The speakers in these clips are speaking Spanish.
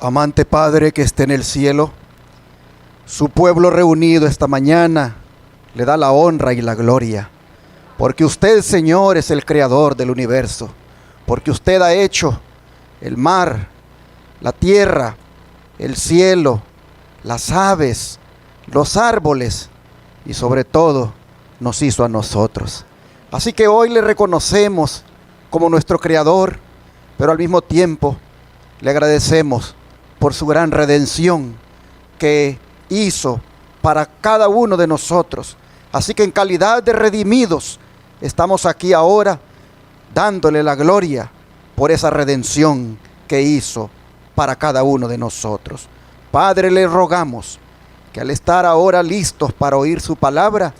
Amante Padre que esté en el cielo, su pueblo reunido esta mañana le da la honra y la gloria, porque usted, Señor, es el creador del universo, porque usted ha hecho el mar, la tierra, el cielo, las aves, los árboles y sobre todo nos hizo a nosotros. Así que hoy le reconocemos como nuestro creador, pero al mismo tiempo le agradecemos por su gran redención que hizo para cada uno de nosotros. Así que en calidad de redimidos estamos aquí ahora dándole la gloria por esa redención que hizo para cada uno de nosotros. Padre, le rogamos que al estar ahora listos para oír su palabra,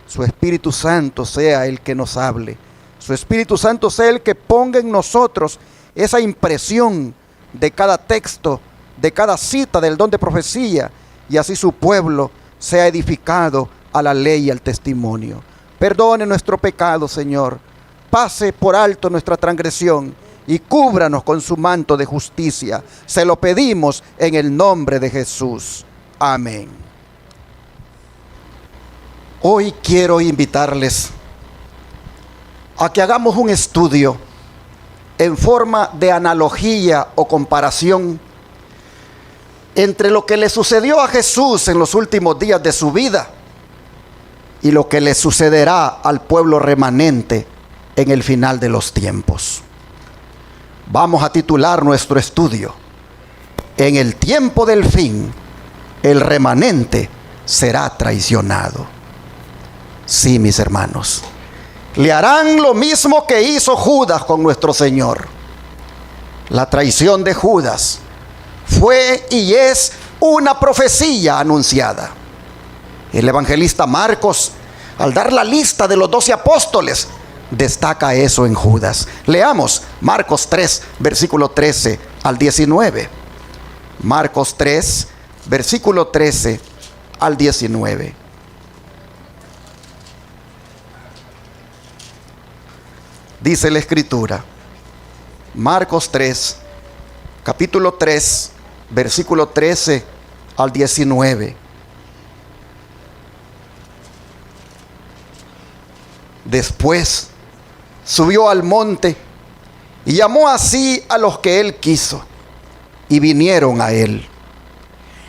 su Espíritu Santo sea el que nos hable. Su Espíritu Santo sea el que ponga en nosotros esa impresión de cada texto, de cada cita del don de profecía, y así su pueblo sea edificado a la ley y al testimonio. Perdone nuestro pecado, Señor. Pase por alto nuestra transgresión y cúbranos con su manto de justicia. Se lo pedimos en el nombre de Jesús. Amén. Hoy quiero invitarles a que hagamos un estudio en forma de analogía o comparación entre lo que le sucedió a Jesús en los últimos días de su vida y lo que le sucederá al pueblo remanente en el final de los tiempos. Vamos a titular nuestro estudio: En el tiempo del fin, el remanente será traicionado. Sí, mis hermanos, le harán lo mismo que hizo Judas con nuestro Señor. La traición de Judas fue y es una profecía anunciada. El evangelista Marcos, al dar la lista de los 12 apóstoles, destaca eso en Judas. Leamos Marcos 3, versículo 13 al 19. Marcos 3, versículo 13 al 19. Dice la Escritura, Marcos 3, capítulo 3, versículo 13 al 19. Después subió al monte y llamó así a los que él quiso, y vinieron a él.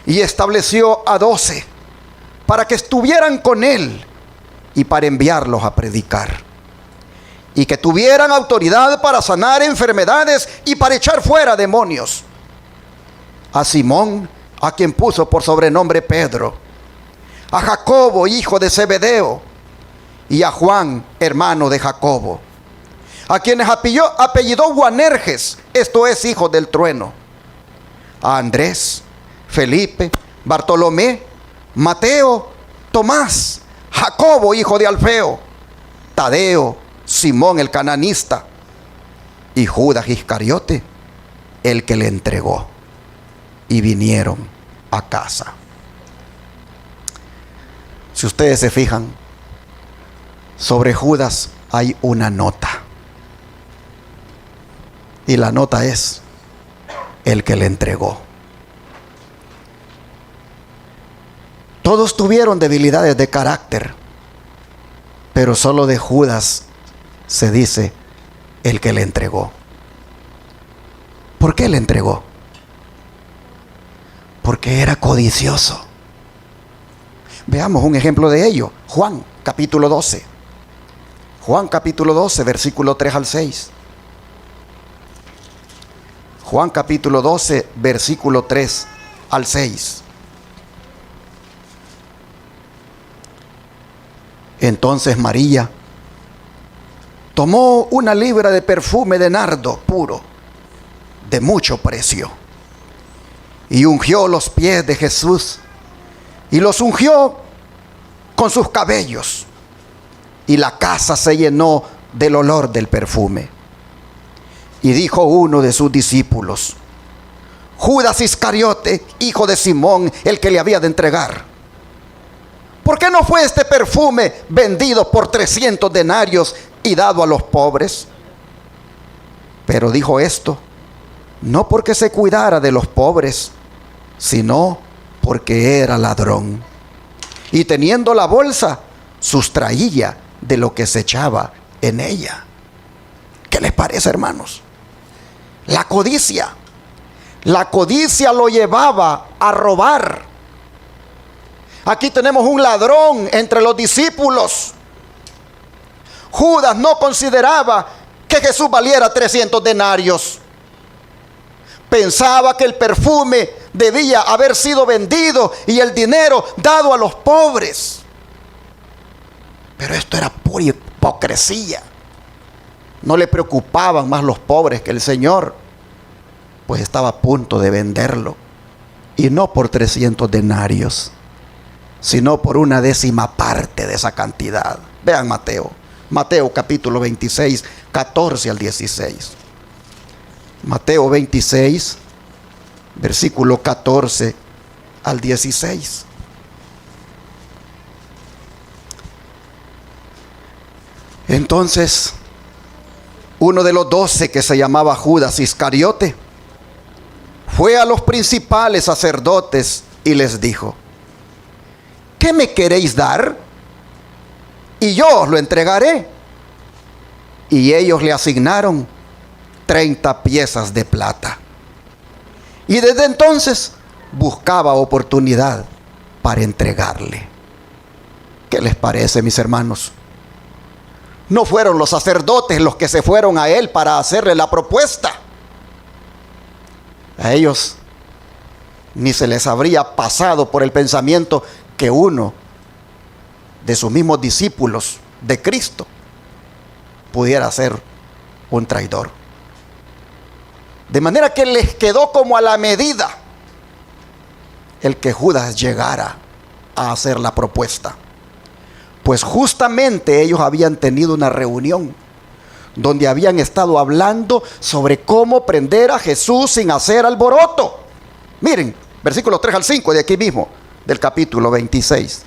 Y estableció a 12 para que estuvieran con él y para enviarlos a predicar, y que tuvieran autoridad para sanar enfermedades y para echar fuera demonios. A Simón, a quien puso por sobrenombre Pedro, a Jacobo, hijo de Zebedeo, y a Juan, hermano de Jacobo, a quienes apellidó Boanerges, esto es, hijo del trueno, a Andrés, Felipe, Bartolomé, Mateo, Tomás, Jacobo, hijo de Alfeo, Tadeo, Simón el cananista, y Judas Iscariote, el que le entregó. Y vinieron a casa. Si ustedes se fijan, sobre Judas hay una nota, y la nota es el que le entregó. Todos tuvieron debilidades de carácter, pero solo de Judas se dice el que le entregó. ¿Por qué le entregó? Porque era codicioso. Veamos un ejemplo de ello. Juan capítulo 12. Juan capítulo 12, versículo 3 al 6. Juan capítulo 12, versículo 3 al 6. Entonces María tomó una libra de perfume de nardo puro, de mucho precio, y ungió los pies de Jesús, y los ungió con sus cabellos, y la casa se llenó del olor del perfume. Y dijo uno de sus discípulos, Judas Iscariote, hijo de Simón, el que le había de entregar, ¿por qué no fue este perfume vendido por 300 denarios y dado a los pobres? Pero dijo esto no porque se cuidara de los pobres, sino porque era ladrón. Y teniendo la bolsa, sustraía de lo que se echaba en ella. ¿Qué les parece, hermanos? La codicia. La codicia lo llevaba a robar. Aquí tenemos un ladrón entre los discípulos. Judas no consideraba que Jesús valiera 300 denarios. Pensaba que el perfume debía haber sido vendido y el dinero dado a los pobres. Pero esto era pura hipocresía. No le preocupaban más los pobres que el Señor, pues estaba a punto de venderlo. Y no por 300 denarios, sino por una décima parte de esa cantidad. Vean Mateo capítulo 26, 14 al 16. Mateo 26, versículo 14 al 16. Entonces, uno de los 12, que se llamaba Judas Iscariote, fue a los principales sacerdotes y les dijo: ¿qué me queréis dar? Y yo os lo entregaré. Y ellos le asignaron 30 piezas de plata. Y desde entonces buscaba oportunidad para entregarle. ¿Qué les parece, mis hermanos? No fueron los sacerdotes los que se fueron a él para hacerle la propuesta. A ellos ni se les habría pasado por el pensamiento que uno de sus mismos discípulos de Cristo pudiera ser un traidor. De manera que les quedó como a la medida el que Judas llegara a hacer la propuesta. Pues justamente ellos habían tenido una reunión donde habían estado hablando sobre cómo prender a Jesús sin hacer alboroto. Miren, versículos 3 al 5 de aquí mismo, del capítulo 26.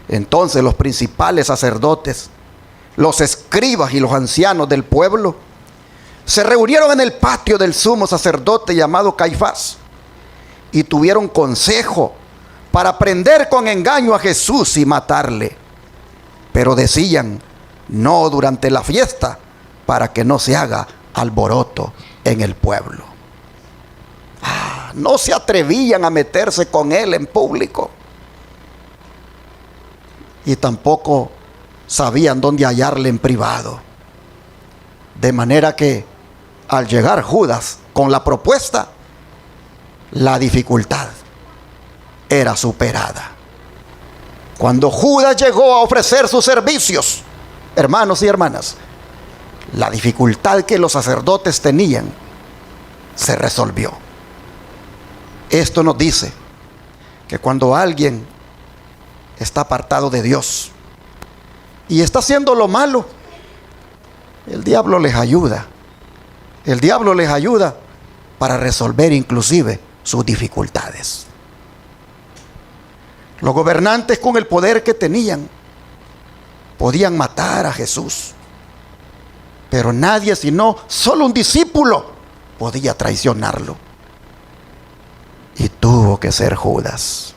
Entonces los principales sacerdotes, los escribas y los ancianos del pueblo se reunieron en el patio del sumo sacerdote llamado Caifás y tuvieron consejo para prender con engaño a Jesús y matarle. Pero decían: no durante la fiesta, para que no se haga alboroto en el pueblo. No se atrevían a meterse con él en público. Y tampoco sabían dónde hallarle en privado. De manera que al llegar Judas con la propuesta, la dificultad era superada. Cuando Judas llegó a ofrecer sus servicios, hermanos y hermanas, la dificultad que los sacerdotes tenían se resolvió. Esto nos dice que cuando alguien está apartado de Dios y está haciendo lo malo, el diablo les ayuda. El diablo les ayuda para resolver inclusive sus dificultades. Los gobernantes, con el poder que tenían, podían matar a Jesús, pero nadie, sino solo un discípulo, podía traicionarlo. Y tuvo que ser Judas.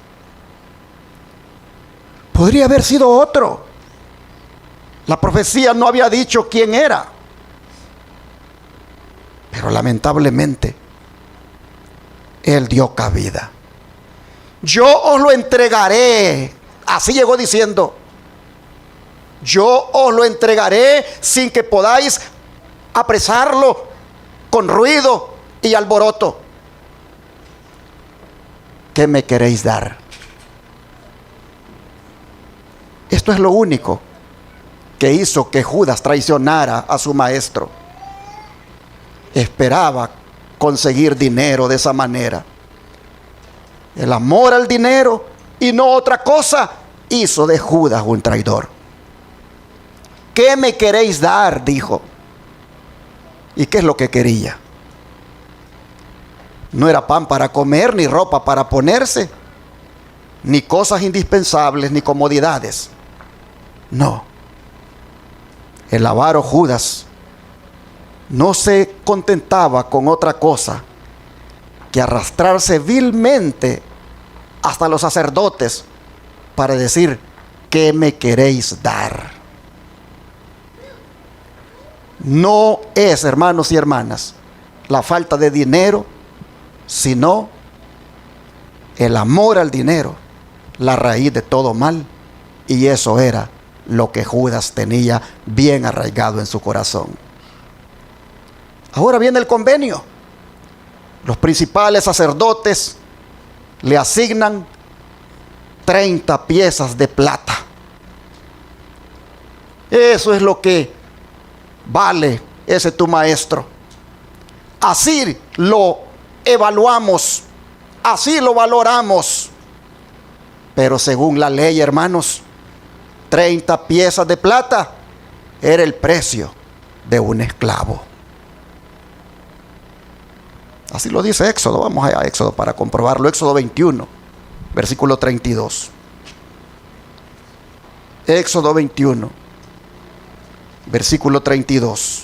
Podría haber sido otro. La profecía no había dicho quién era, pero lamentablemente él dio cabida. Yo os lo entregaré. Así llegó diciendo: yo os lo entregaré sin que podáis apresarlo con ruido y alboroto. ¿Qué me queréis dar? Esto es lo único que hizo que Judas traicionara a su maestro. Esperaba conseguir dinero de esa manera. El amor al dinero y no otra cosa hizo de Judas un traidor. ¿Qué me queréis dar?, dijo. ¿Y qué es lo que quería? No era pan para comer, ni ropa para ponerse, ni cosas indispensables, ni no se contentaba con otra cosa que arrastrarse vilmente hasta los sacerdotes para decir: ¿qué me queréis dar? No es, hermanos y hermanas, la falta de dinero, sino el amor al dinero, la raíz de todo mal. Y eso era lo que Judas tenía bien arraigado en su corazón. Ahora viene el convenio. Los principales sacerdotes le asignan 30 piezas de plata. Eso es lo que vale ese tu maestro. Así lo evaluamos, así lo valoramos. Pero según la ley, hermanos, 30 piezas de plata era el precio de un esclavo. Así lo dice Éxodo. Vamos a Éxodo para comprobarlo. Éxodo 21, versículo 32. Éxodo 21, versículo 32.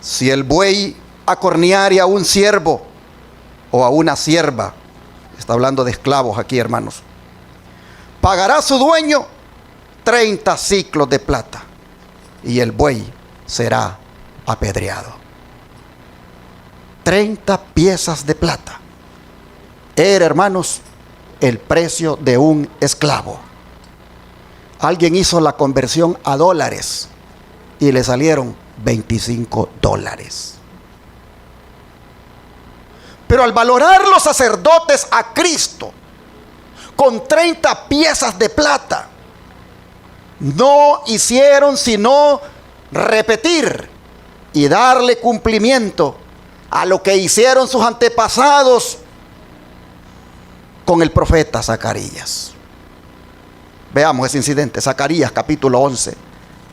Si el buey acorneare a un siervo o a una sierva, está hablando de esclavos aquí, hermanos, pagará su dueño 30 siclos de plata y el buey será apedreado. 30 piezas de plata era, hermanos, el precio de un esclavo. Alguien hizo la conversión a dólares y le salieron $25. Pero al valorar los sacerdotes a Cristo con 30 piezas de plata, no hicieron sino repetir y darle cumplimiento a lo que hicieron sus antepasados con el profeta Zacarías. Veamos ese incidente. Zacarías capítulo 11,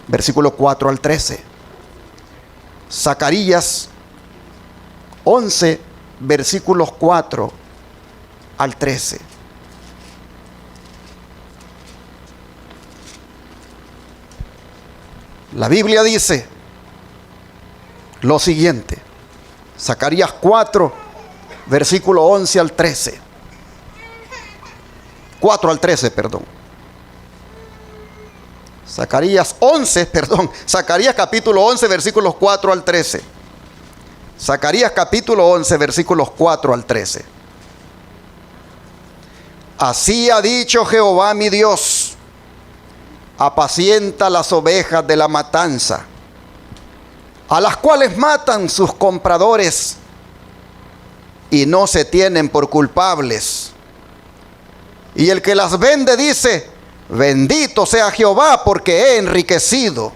versículo 4 al 13. Zacarías 11, versículos 4 al 13. La Biblia dice lo siguiente. Zacarías 4, versículo 11 al 13. 4 al 13, perdón. Zacarías capítulo 11, versículos 4 al 13. Zacarías capítulo 11, versículos 4 al 13. Así ha dicho Jehová mi Dios: apacienta las ovejas de la matanza, a las cuales matan sus compradores y no se tienen por culpables. Y el que las vende dice: bendito sea Jehová, porque he enriquecido.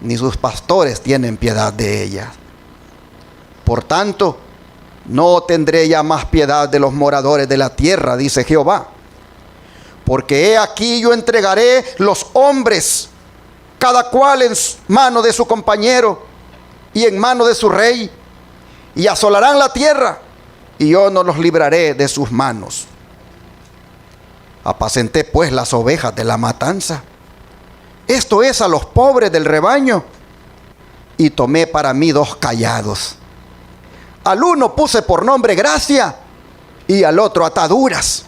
Ni sus pastores tienen piedad de ellas. Por tanto, no tendré ya más piedad de los moradores de la tierra, dice Jehová. Porque he aquí yo entregaré los hombres, cada cual en mano de su compañero y en mano de su rey, y asolarán la tierra, y yo no los libraré de sus manos. Apacenté pues las ovejas de la matanza, esto es, a los pobres del rebaño, y tomé para mí 2 callados. Al uno puse por nombre gracia, y al otro ataduras,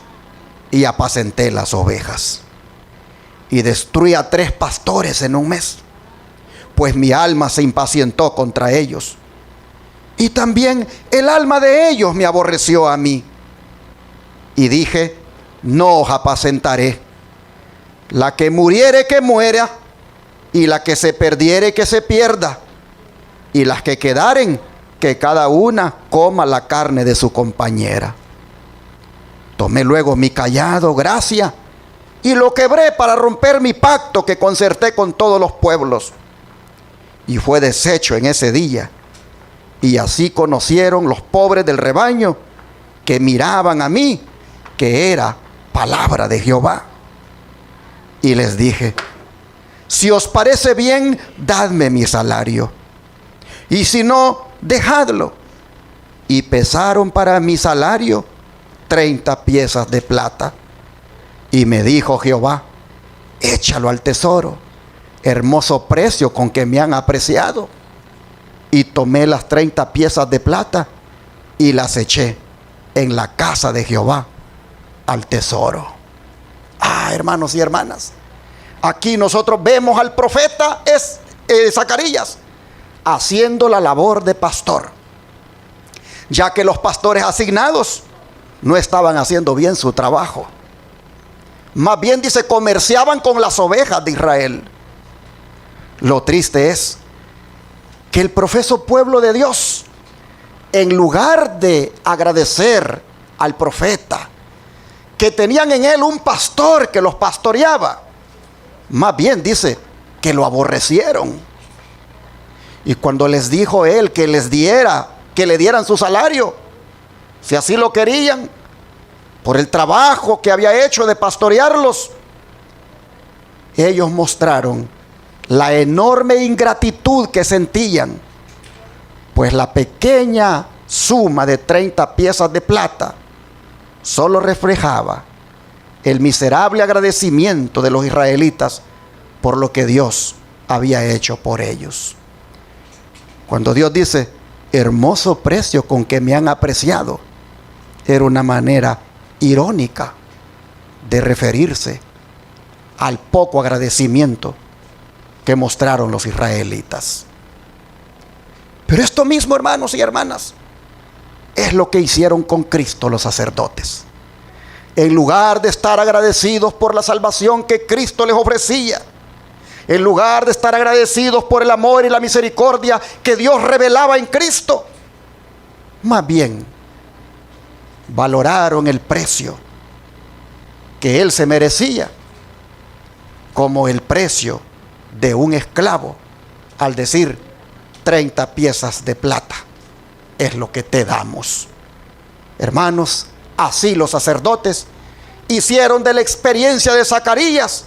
y apacenté las ovejas. Y destruí a 3 pastores en un mes, pues mi alma se impacientó contra ellos, y también el alma de ellos me aborreció a mí. Y dije: no os apacentaré. La que muriere, que muera, y la que se perdiere, que se pierda, y las que quedaren, que cada una coma la carne de su compañera. Tomé luego mi cayado, gracia, y lo quebré para romper mi pacto que concerté con todos los pueblos. Y fue deshecho en ese día. Y así conocieron los pobres del rebaño que miraban a mí, que era palabra de Jehová. Y les dije: si os parece bien, dadme mi salario, y si no, dejadlo. Y pesaron para mi salario 30 piezas de plata, Y me dijo Jehová: échalo al tesoro, hermoso precio con que me han apreciado. Y tomé las 30 piezas de plata y las eché en la casa de Jehová al tesoro. Hermanos y hermanas, aquí nosotros vemos al profeta Zacarías haciendo la labor de pastor, ya que los pastores asignados no estaban haciendo bien su trabajo. Más bien, dice, comerciaban con las ovejas de Israel. Lo triste es que el profeso pueblo de Dios, en lugar de agradecer al profeta, que tenían en él un pastor que los pastoreaba, más bien dice que lo aborrecieron. Y cuando les dijo él que le dieran su salario, si así lo querían, por el trabajo que había hecho de pastorearlos, ellos mostraron la enorme ingratitud que sentían, pues la pequeña suma de 30 piezas de plata solo reflejaba el miserable agradecimiento de los israelitas por lo que Dios había hecho por ellos. Cuando Dios dice: hermoso precio con que me han apreciado, era una manera irónica de referirse al poco agradecimiento que mostraron los israelitas. Pero esto mismo, hermanos y hermanas, es lo que hicieron con Cristo los sacerdotes. En lugar de estar agradecidos por la salvación que Cristo les ofrecía, en lugar de estar agradecidos por el amor y la misericordia que Dios revelaba en Cristo, más bien valoraron el precio que Él se merecía como el precio de un esclavo, al decir: 30 piezas de plata es lo que te damos. Hermanos, así los sacerdotes hicieron de la experiencia de Zacarías,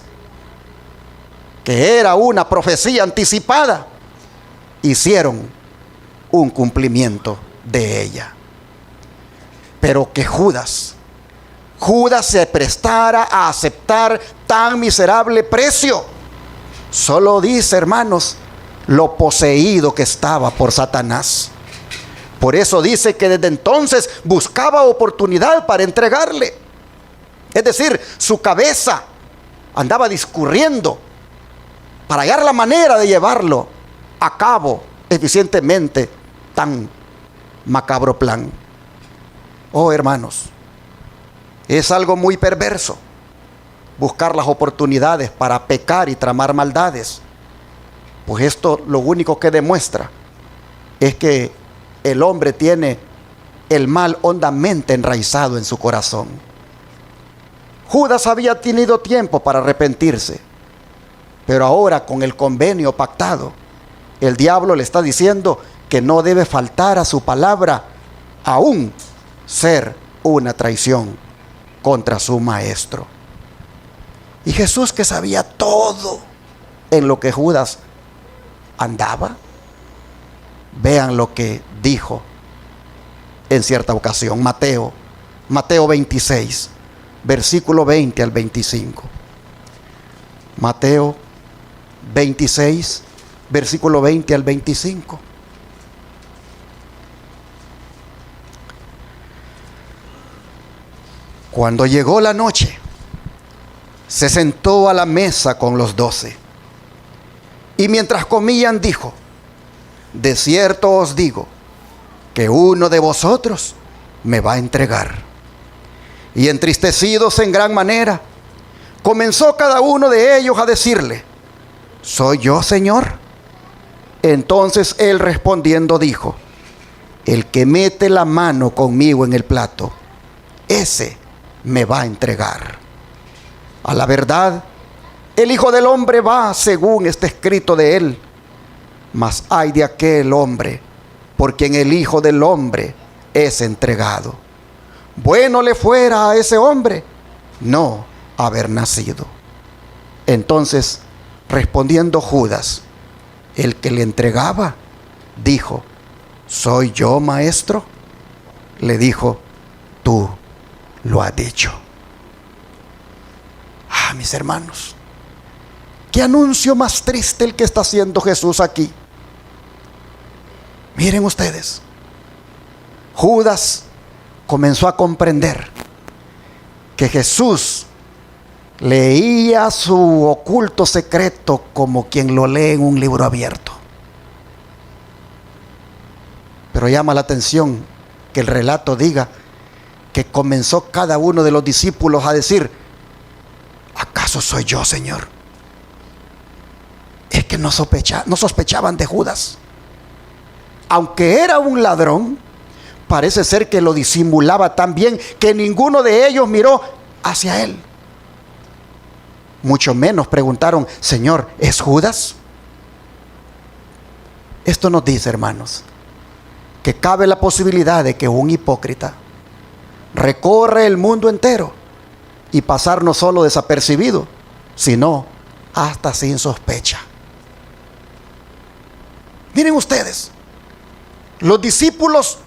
que era una profecía anticipada, hicieron un cumplimiento de ella. Pero que Judas se prestara a aceptar tan miserable precio, solo dice, hermanos, lo poseído que estaba por Satanás. Por eso dice que desde entonces buscaba oportunidad para entregarle. Es decir, su cabeza andaba discurriendo para hallar la manera de llevarlo a cabo eficientemente tan macabro plan. Oh, hermanos, es algo muy perverso buscar las oportunidades para pecar y tramar maldades, pues esto lo único que demuestra es que el hombre tiene el mal hondamente enraizado en su corazón. Judas había tenido tiempo para arrepentirse, pero ahora, con el convenio pactado, el diablo le está diciendo que no debe faltar a su palabra, aún ser una traición contra su maestro. Y Jesús, que sabía todo en lo que Judas andaba, vean lo que dijo en cierta ocasión. Mateo 26, versículo 20 al 25. Mateo 26, versículo 20 al 25. Cuando llegó la noche, se sentó a la mesa con los 12. Y mientras comían dijo: de cierto os digo que uno de vosotros me va a entregar. Y entristecidos en gran manera, comenzó cada uno de ellos a decirle: ¿soy yo, Señor? Entonces él respondiendo dijo: el que mete la mano conmigo en el plato, ese me va a entregar. A la verdad, el Hijo del Hombre va según está escrito de él. Mas ay de aquel hombre por quien el Hijo del Hombre es entregado. Bueno le fuera a ese hombre no haber nacido. Entonces, respondiendo Judas, el que le entregaba, dijo: ¿soy yo, maestro? Le dijo: tú lo has dicho. mis hermanos, qué anuncio más triste el que está haciendo Jesús aquí. Miren ustedes, Judas comenzó a comprender que Jesús leía su oculto secreto como quien lo lee en un libro abierto. Pero llama la atención que el relato diga que comenzó cada uno de los discípulos a decir: ¿acaso soy yo, Señor? Es que no sospechaban de Judas. Aunque era un ladrón, parece ser que lo disimulaba tan bien que ninguno de ellos miró hacia él. Mucho menos preguntaron: Señor, ¿es Judas? Esto nos dice, hermanos, que cabe la posibilidad de que un hipócrita recorre el mundo entero y pasar no solo desapercibido, sino hasta sin sospecha. Miren ustedes, los discípulos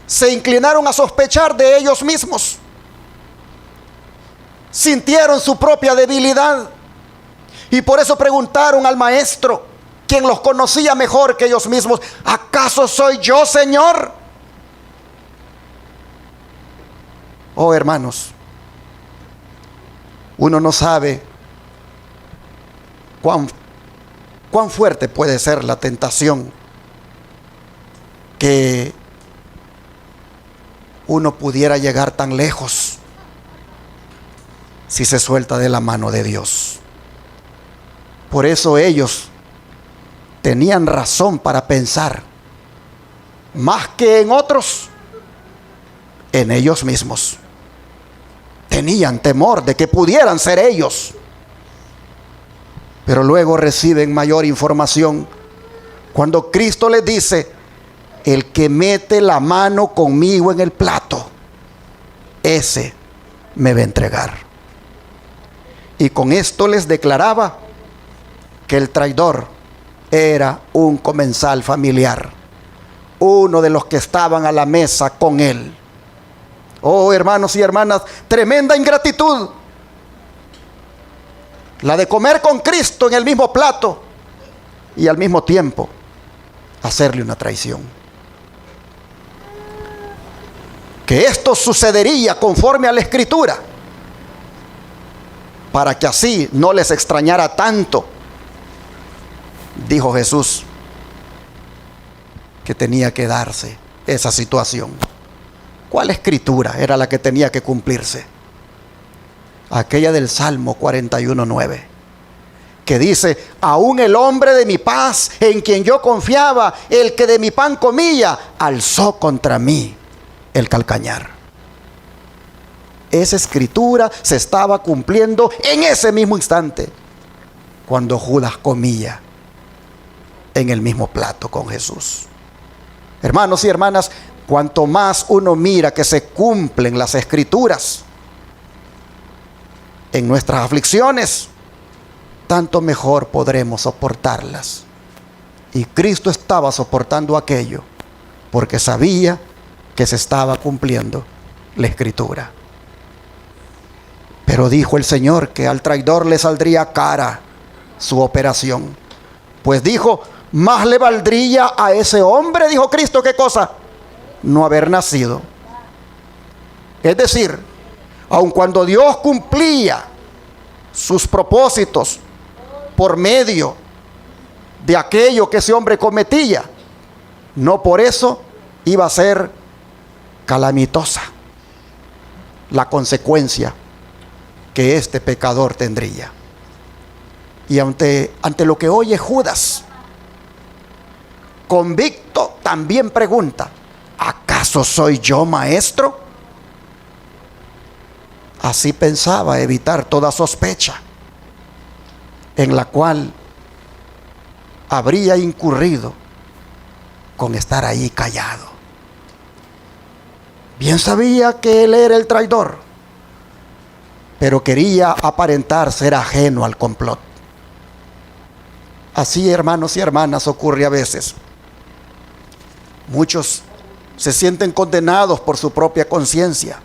se inclinaron a sospechar de ellos mismos. Sintieron su propia debilidad y por eso preguntaron al maestro, quien los conocía mejor que ellos mismos: ¿acaso soy yo, Señor? Oh, hermanos, uno no sabe cuán fuerte puede ser la tentación que uno pudiera llegar tan lejos si se suelta de la mano de Dios. Por eso ellos tenían razón para pensar, más que en otros, en ellos mismos. Tenían temor de que pudieran ser ellos. Pero luego reciben mayor información cuando Cristo les dice: el que mete la mano conmigo en el plato, ese me va a entregar. Y con esto les declaraba que el traidor era un comensal familiar, uno de los que estaban a la mesa con él. Oh, hermanos y hermanas, tremenda ingratitud la de comer con Cristo en el mismo plato y al mismo tiempo hacerle una traición. Que esto sucedería conforme a la Escritura, para que así no les extrañara tanto, dijo Jesús, que tenía que darse esa situación. ¿Cuál escritura era la que tenía que cumplirse? Aquella del Salmo 41:9, que dice: aún el hombre de mi paz, en quien yo confiaba, el que de mi pan comía, alzó contra mí el calcañar. Esa escritura se estaba cumpliendo en ese mismo instante, cuando Judas comía en el mismo plato con Jesús. Hermanos y hermanas, cuanto más uno mira que se cumplen las escrituras en nuestras aflicciones, tanto mejor podremos soportarlas. Y Cristo estaba soportando aquello porque sabía que se estaba cumpliendo la escritura. Pero dijo el Señor que al traidor le saldría cara su operación. Pues dijo: más le valdría a ese hombre, dijo Cristo, ¿qué cosa? No haber nacido. Es decir, aun cuando Dios cumplía sus propósitos por medio de aquello que ese hombre cometía, no por eso iba a ser calamitosa la consecuencia que este pecador tendría. Y ante lo que oye Judas, convicto, también pregunta: ¿acaso soy yo, maestro? Así pensaba evitar toda sospecha en la cual habría incurrido con estar ahí callado. Bien sabía que él era el traidor, pero quería aparentar ser ajeno al complot. Así, hermanos y hermanas, ocurre a veces. Muchos se sienten condenados por su propia conciencia,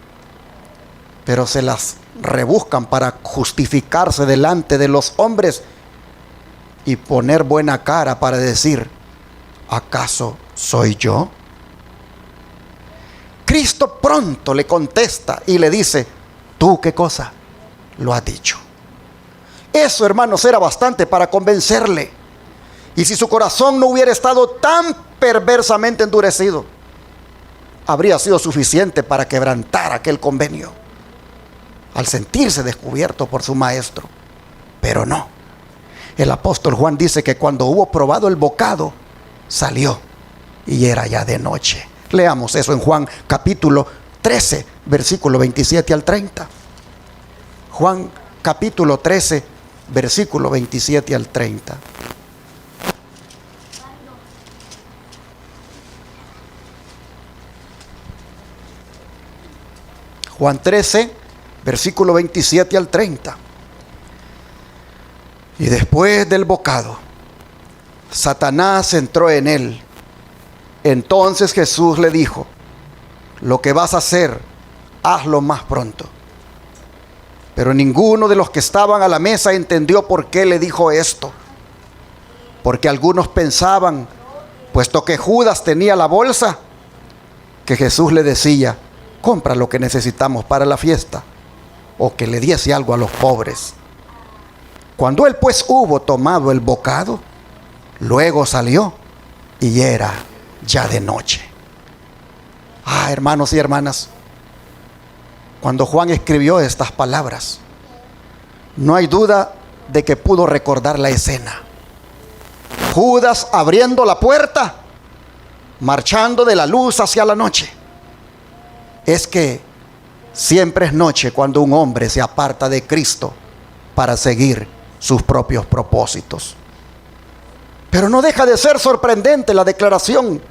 pero se las rebuscan para justificarse delante de los hombres y poner buena cara para decir, ¿acaso soy yo? Cristo pronto le contesta y le dice, ¿tú qué cosa lo has dicho? Eso, hermanos, era bastante para convencerle. Y si su corazón no hubiera estado tan perversamente endurecido, habría sido suficiente para quebrantar aquel convenio al sentirse descubierto por su maestro. Pero no. El apóstol Juan dice que cuando hubo probado el bocado, salió y era ya de noche. Leamos eso en Juan capítulo 13, versículo 27 al 30. Juan capítulo 13, versículo 27 al 30. Juan 13, versículo 27 al 30. Y después del bocado, Satanás entró en él. Entonces Jesús le dijo, lo que vas a hacer, hazlo más pronto. Pero ninguno de los que estaban a la mesa entendió por qué le dijo esto. Porque algunos pensaban, puesto que Judas tenía la bolsa, que Jesús le decía, compra lo que necesitamos para la fiesta, o que le diese algo a los pobres. Cuando él pues hubo tomado el bocado, luego salió y era ya de noche. Hermanos y hermanas, cuando Juan escribió estas palabras, no hay duda de que pudo recordar la escena. Judas abriendo la puerta, marchando de la luz hacia la noche. Es que siempre es noche cuando un hombre se aparta de Cristo para seguir sus propios propósitos. Pero no deja de ser sorprendente la declaración.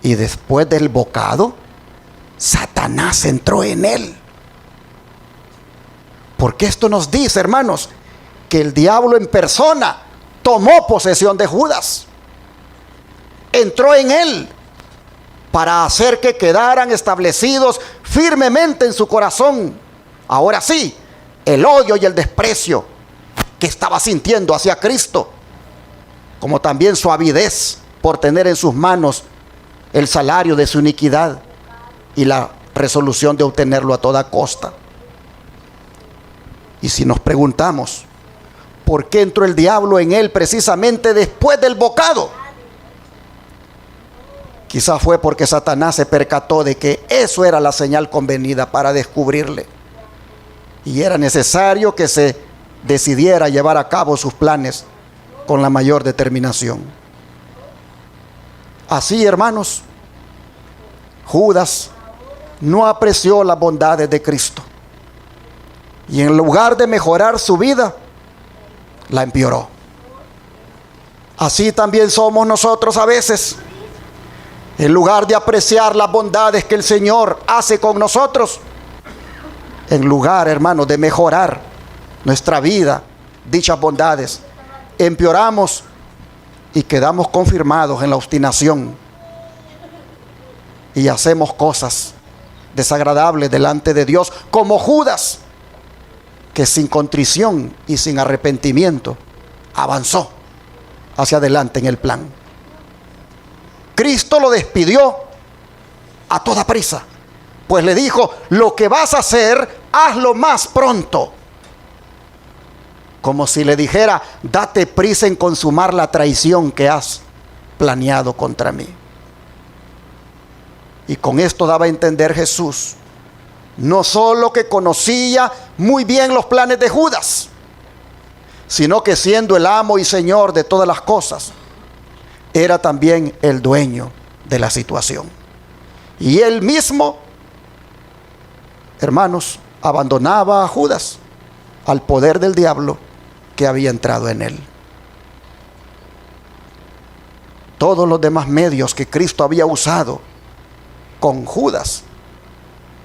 Y después del bocado, Satanás entró en él. Porque esto nos dice, hermanos, que el diablo en persona tomó posesión de Judas. Entró en él para hacer que quedaran establecidos firmemente en su corazón, ahora sí, el odio y el desprecio que estaba sintiendo hacia Cristo, como también su avidez por tener en sus manos el salario de su iniquidad y la resolución de obtenerlo a toda costa. Y si nos preguntamos, ¿por qué entró el diablo en él precisamente después del bocado? Quizás fue porque Satanás se percató de que eso era la señal convenida para descubrirle. Y era necesario que se decidiera llevar a cabo sus planes con la mayor determinación. Así, hermanos, Judas no apreció las bondades de Cristo. Y en lugar de mejorar su vida, la empeoró. Así también somos nosotros a veces. En lugar de apreciar las bondades que el Señor hace con nosotros, en lugar, hermanos, de mejorar nuestra vida, dichas bondades, empeoramos y quedamos confirmados en la obstinación y hacemos cosas desagradables delante de Dios, como Judas, que sin contrición y sin arrepentimiento avanzó hacia adelante en el plan. Cristo lo despidió a toda prisa, pues le dijo, lo que vas a hacer, hazlo más pronto. Como si le dijera, date prisa en consumar la traición que has planeado contra mí. Y con esto daba a entender Jesús, no solo que conocía muy bien los planes de Judas, sino que siendo el amo y señor de todas las cosas, era también el dueño de la situación. Y él mismo, hermanos, abandonaba a Judas al poder del diablo que había entrado en él. Todos los demás medios que Cristo había usado con Judas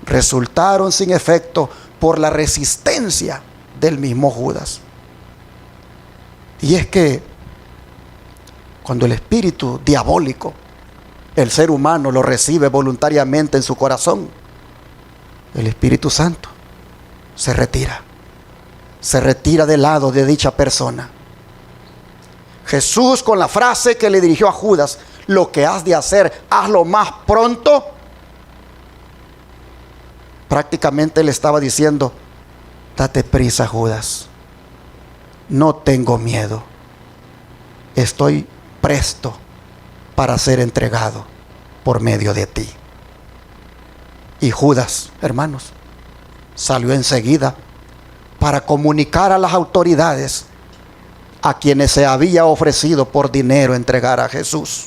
resultaron sin efecto por la resistencia del mismo Judas. Y es que cuando el espíritu diabólico, el ser humano lo recibe voluntariamente en su corazón, el Espíritu Santo se retira del lado de dicha persona. Jesús, con la frase que le dirigió a Judas, lo que has de hacer, hazlo más pronto, prácticamente le estaba diciendo, date prisa, Judas, no tengo miedo, estoy presto para ser entregado por medio de ti. Y Judas, hermanos, salió enseguida para comunicar a las autoridades a quienes se había ofrecido por dinero entregar a Jesús.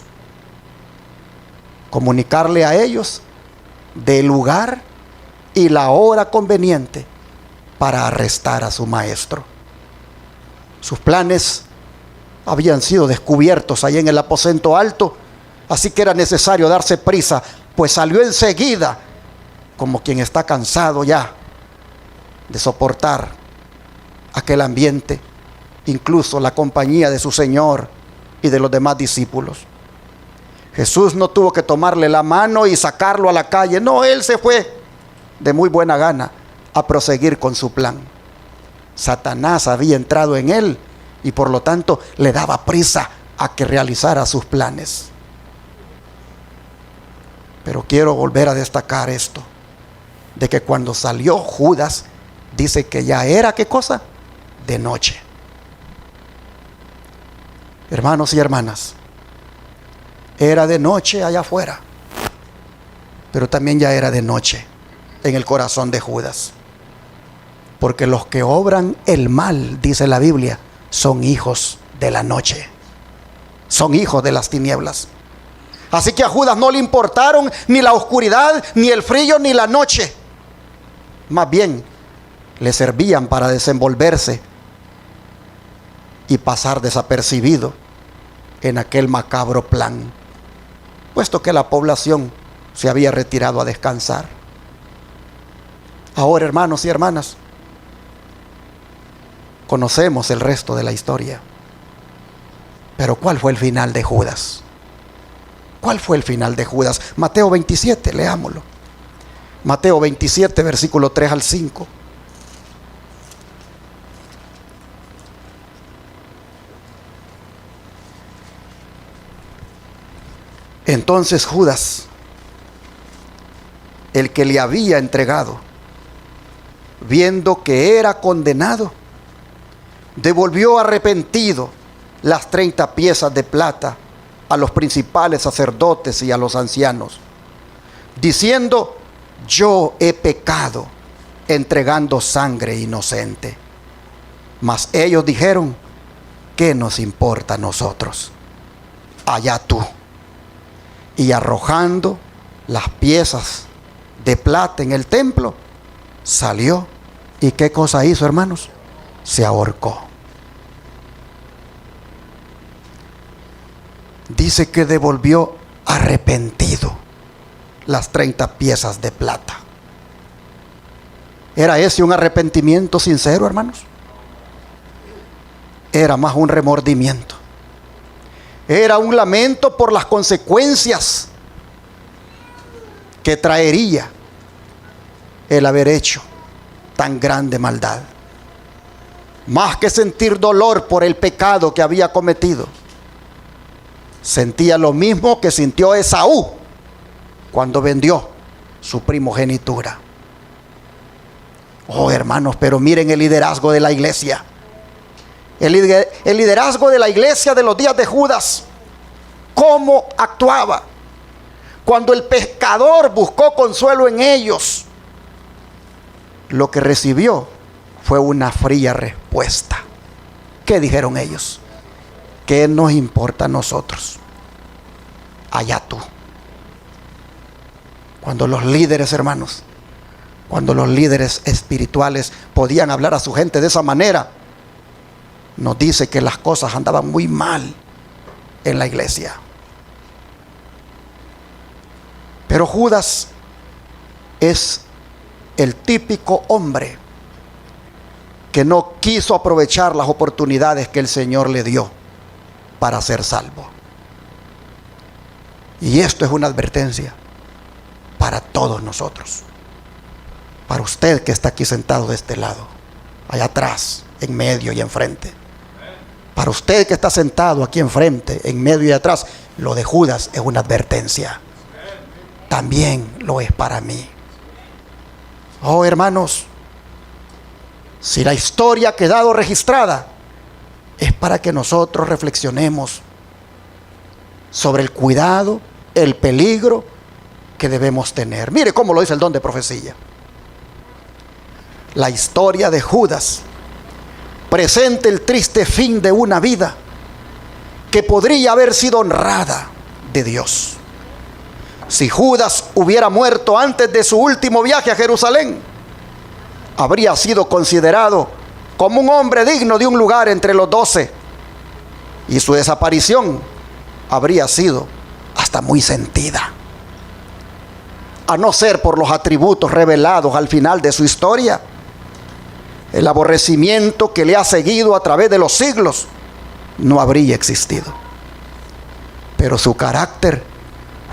Comunicarle a ellos del lugar y la hora conveniente para arrestar a su maestro. Sus planes habían sido descubiertos ahí en el aposento alto, así que era necesario darse prisa, pues salió enseguida como quien está cansado ya de soportar aquel ambiente, incluso la compañía de su Señor y de los demás discípulos. Jesús no tuvo que tomarle la mano y sacarlo a la calle, no, él se fue de muy buena gana a proseguir con su plan. Satanás había entrado en él y por lo tanto le daba prisa a que realizara sus planes. Pero quiero volver a destacar esto, de que cuando salió Judas, dice que ya era, ¿qué cosa? De noche. Hermanos y hermanas, era de noche allá afuera, pero también ya era de noche en el corazón de Judas. Porque los que obran el mal, dice la Biblia, son hijos de la noche, son hijos de las tinieblas. Así que a Judas no le importaron ni la oscuridad, ni el frío, ni la noche. Más bien, le servían para desenvolverse y pasar desapercibido en aquel macabro plan, puesto que la población se había retirado a descansar. Ahora, hermanos y hermanas, conocemos el resto de la historia. Pero ¿cuál fue el final de Judas? ¿Cuál fue el final de Judas? Mateo 27, leámoslo. Mateo 27, versículo 3 al 5. Entonces Judas, el que le había entregado, viendo que era condenado, devolvió arrepentido las 30 piezas de plata a los principales sacerdotes y a los ancianos, diciendo: yo he pecado entregando sangre inocente. Mas ellos dijeron: ¿qué nos importa a nosotros? Allá tú. Y arrojando las piezas de plata en el templo, salió. ¿Y qué cosa hizo, hermanos? Se ahorcó. Dice que devolvió arrepentido las 30 piezas de plata. ¿Era ese un arrepentimiento sincero, hermanos? Era más un remordimiento. Era un lamento por las consecuencias que traería el haber hecho tan grande maldad. Más que sentir dolor por el pecado que había cometido, sentía lo mismo que sintió Esaú cuando vendió su primogenitura. Oh, hermanos, pero miren el liderazgo de la iglesia. El liderazgo de la iglesia de los días de Judas, cómo actuaba cuando el pecador buscó consuelo en ellos. Lo que recibió fue una fría respuesta. ¿Qué dijeron ellos? ¿Qué nos importa a nosotros? Allá tú. Cuando los líderes, hermanos, cuando los líderes espirituales podían hablar a su gente de esa manera, nos dice que las cosas andaban muy mal en la iglesia. Pero Judas es el típico hombre que no quiso aprovechar las oportunidades que el Señor le dio para ser salvo. Y esto es una advertencia para todos nosotros. Para usted que está aquí sentado de este lado, allá atrás, en medio y enfrente. Para usted que está sentado aquí enfrente, en medio y atrás, lo de Judas es una advertencia. También lo es para mí. Oh, hermanos, si la historia ha quedado registrada, es para que nosotros reflexionemos sobre el cuidado, el peligro que debemos tener. Mire cómo lo dice el don de profecía. La historia de Judas presenta el triste fin de una vida que podría haber sido honrada de Dios. Si Judas hubiera muerto antes de su último viaje a Jerusalén, habría sido considerado como un hombre digno de un lugar entre los 12, y su desaparición habría sido hasta muy sentida, a no ser por los atributos revelados al final de su historia. El aborrecimiento que le ha seguido a través de los siglos no habría existido. Pero su carácter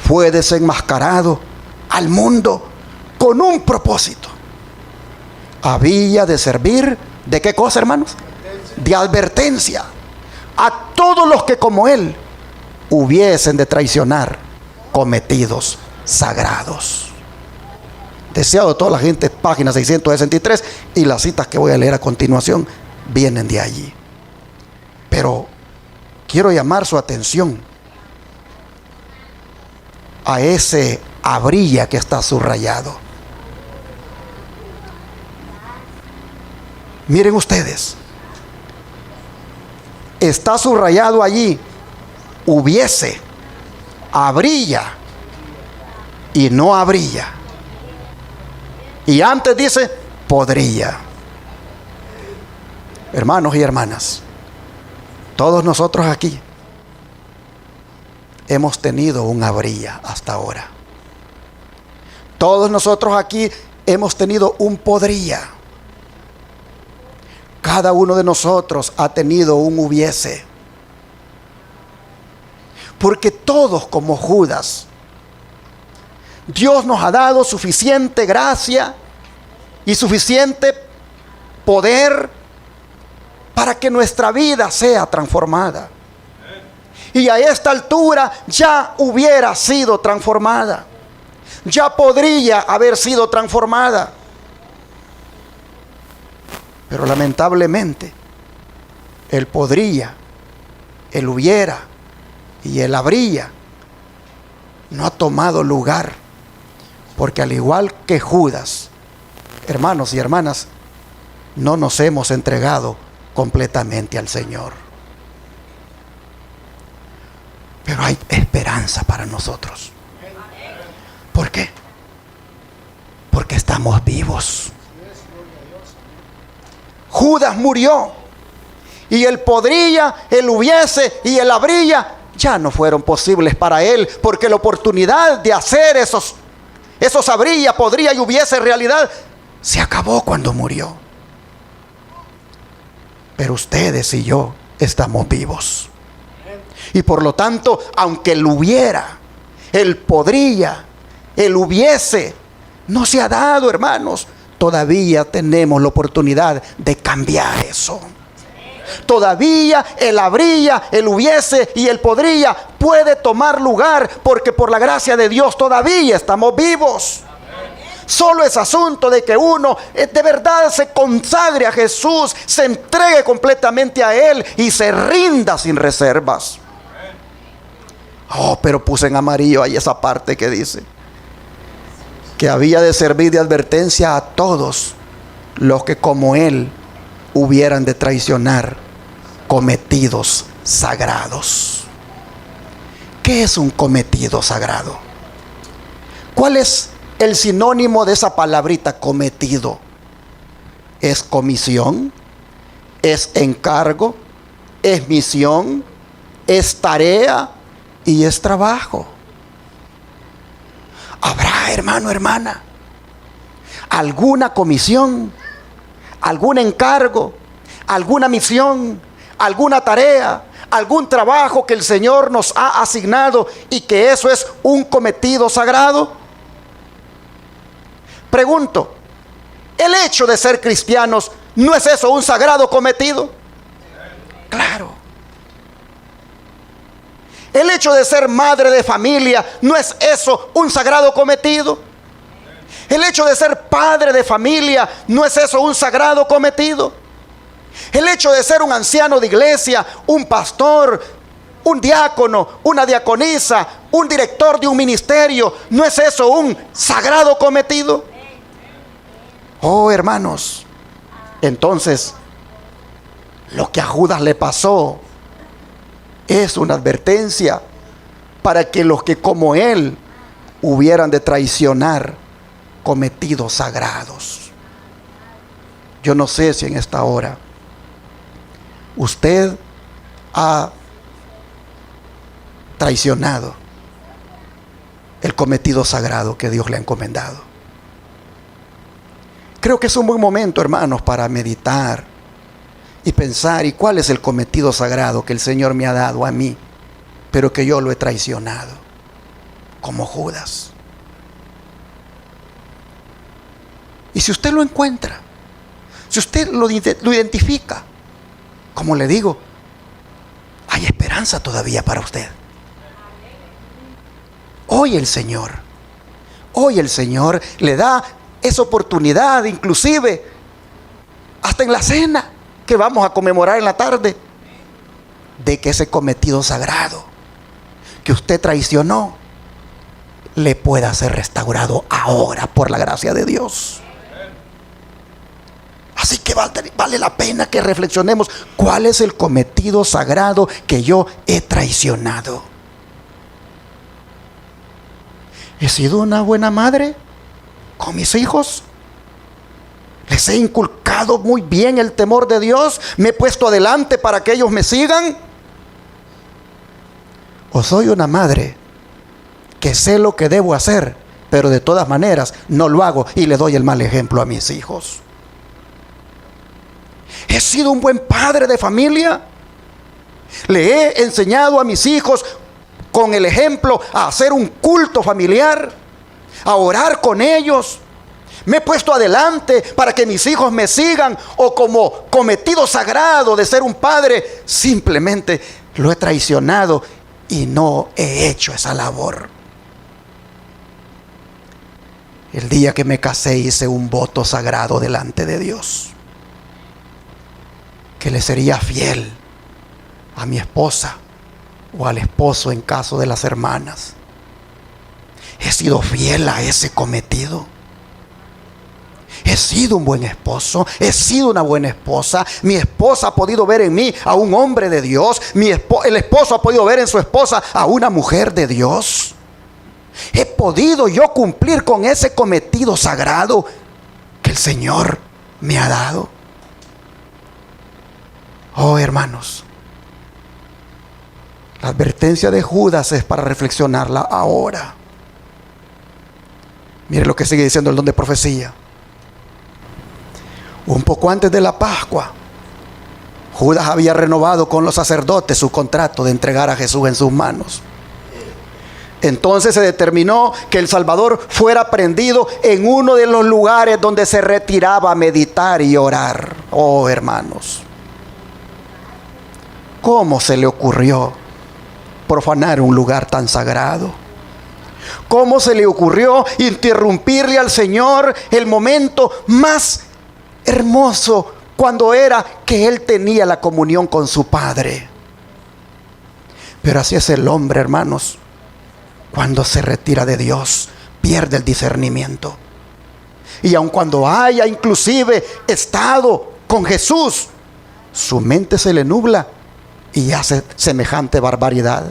fue desenmascarado al mundo con un propósito. Había de servir, ¿de qué cosa, hermanos? De advertencia a todos los que como él hubiesen de traicionar cometidos sagrados. Deseado toda la gente, página 663, y las citas que voy a leer a continuación vienen de allí. Pero quiero llamar su atención a ese habría que está subrayado. Miren ustedes, está subrayado allí: hubiese, habría y no habría. Y antes dice podría. Hermanos y hermanas, todos nosotros aquí hemos tenido un habría hasta ahora. Todos nosotros aquí hemos tenido un podría. Cada uno de nosotros ha tenido un hubiese. Porque todos, como Judas, Dios nos ha dado suficiente gracia y suficiente poder para que nuestra vida sea transformada. Y a esta altura ya hubiera sido transformada. Ya podría haber sido transformada. Pero lamentablemente, el podría, el hubiera y el habría no ha tomado lugar. Porque al igual que Judas, hermanos y hermanas, no nos hemos entregado completamente al Señor. Pero hay esperanza para nosotros. ¿Por qué? Porque estamos vivos. Judas murió, y el podría, el hubiese y el habría ya no fueron posibles para él, porque la oportunidad de hacer esos habría, podría y hubiese realidad se acabó cuando murió. Pero ustedes y yo estamos vivos. Y por lo tanto, aunque el hubiera, el podría, el hubiese no se ha dado, hermanos, todavía tenemos la oportunidad de cambiar eso. Todavía el habría, el hubiese y el podría puede tomar lugar, porque por la gracia de Dios todavía estamos vivos. Solo es asunto de que uno de verdad se consagre a Jesús, se entregue completamente a Él y se rinda sin reservas. Oh, pero puse en amarillo ahí esa parte que dice que había de servir de advertencia a todos los que como él hubieran de traicionar cometidos sagrados. ¿Qué es un cometido sagrado? ¿Cuál es el sinónimo de esa palabrita cometido? ¿Es comisión? ¿Es encargo? ¿Es misión? ¿Es tarea? Y es trabajo. Habrá, hermano, hermana, alguna comisión, algún encargo, alguna misión, alguna tarea, algún trabajo que el Señor nos ha asignado y que eso es un cometido sagrado. Pregunto, El hecho de ser cristianos, ¿no es eso un sagrado cometido? Claro. El hecho de ser madre de familia, ¿no es eso un sagrado cometido? El hecho de ser padre de familia, ¿no es eso un sagrado cometido? El hecho de ser un anciano de iglesia, un pastor, un diácono, una diaconisa, un director de un ministerio, ¿no es eso un sagrado cometido? Oh, hermanos, entonces lo que a Judas le pasó es una advertencia para que los que como él hubieran de traicionar cometidos sagrados. Yo no sé si en esta hora usted ha traicionado el cometido sagrado que Dios le ha encomendado. Creo que es un buen momento, hermanos, para meditar y pensar, ¿y cuál es el cometido sagrado que el Señor me ha dado a mí, pero que yo lo he traicionado, como Judas? Y si usted lo encuentra, si usted lo identifica, como le digo, hay esperanza todavía para usted. Hoy el Señor le da esa oportunidad, inclusive hasta en la cena que vamos a conmemorar en la tarde, de que ese cometido sagrado que usted traicionó le pueda ser restaurado ahora por la gracia de Dios. Así que vale la pena que reflexionemos cuál es el cometido sagrado que yo he traicionado. ¿He sido una buena madre con mis hijos? ¿Les he inculcado muy bien el temor de Dios? ¿Me he puesto adelante para que ellos me sigan? ¿O soy una madre que sé lo que debo hacer, pero de todas maneras no lo hago y le doy el mal ejemplo a mis hijos? ¿He sido un buen padre de familia? ¿Le he enseñado a mis hijos con el ejemplo a hacer un culto familiar, a orar con ellos? ¿Me he puesto adelante para que mis hijos me sigan? ¿O como cometido sagrado de ser un padre, simplemente lo he traicionado y no he hecho esa labor? El día que me casé hice un voto sagrado delante de Dios, que le sería fiel a mi esposa o al esposo en caso de las hermanas. He sido fiel a ese cometido. He sido un buen esposo, he sido una buena esposa. Mi esposa ha podido ver en mí a un hombre de Dios. El esposo ha podido ver en su esposa a una mujer de Dios. He podido yo cumplir con ese cometido sagrado que el Señor me ha dado. Oh, hermanos, la advertencia de Judas es para reflexionarla ahora. Mire lo que sigue diciendo el don de profecía. Un poco antes de la Pascua, Judas había renovado con los sacerdotes su contrato de entregar a Jesús en sus manos. Entonces se determinó que el Salvador fuera prendido en uno de los lugares donde se retiraba a meditar y orar. Oh, hermanos, ¿cómo se le ocurrió profanar un lugar tan sagrado? ¿Cómo se le ocurrió interrumpirle al Señor el momento más hermoso, cuando era que Él tenía la comunión con su Padre? Pero así es el hombre, hermanos. Cuando se retira de Dios, pierde el discernimiento. Y aun cuando haya inclusive estado con Jesús, su mente se le nubla y hace semejante barbaridad.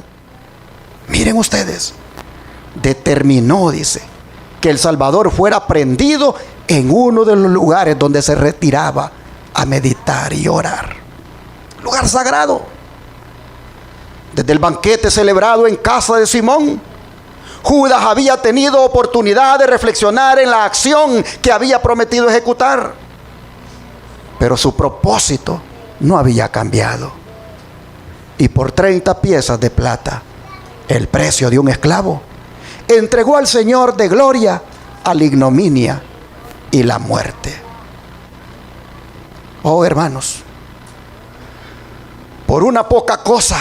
Miren ustedes, determinó, dice, que el Salvador fuera prendido en uno de los lugares donde se retiraba a meditar y orar. Lugar sagrado. Desde el banquete celebrado en casa de Simón, Judas había tenido oportunidad de reflexionar en la acción que había prometido ejecutar. Pero su propósito no había cambiado. Y por 30 piezas de plata, el precio de un esclavo, entregó al Señor de gloria a la ignominia y la muerte. Oh, hermanos, por una poca cosa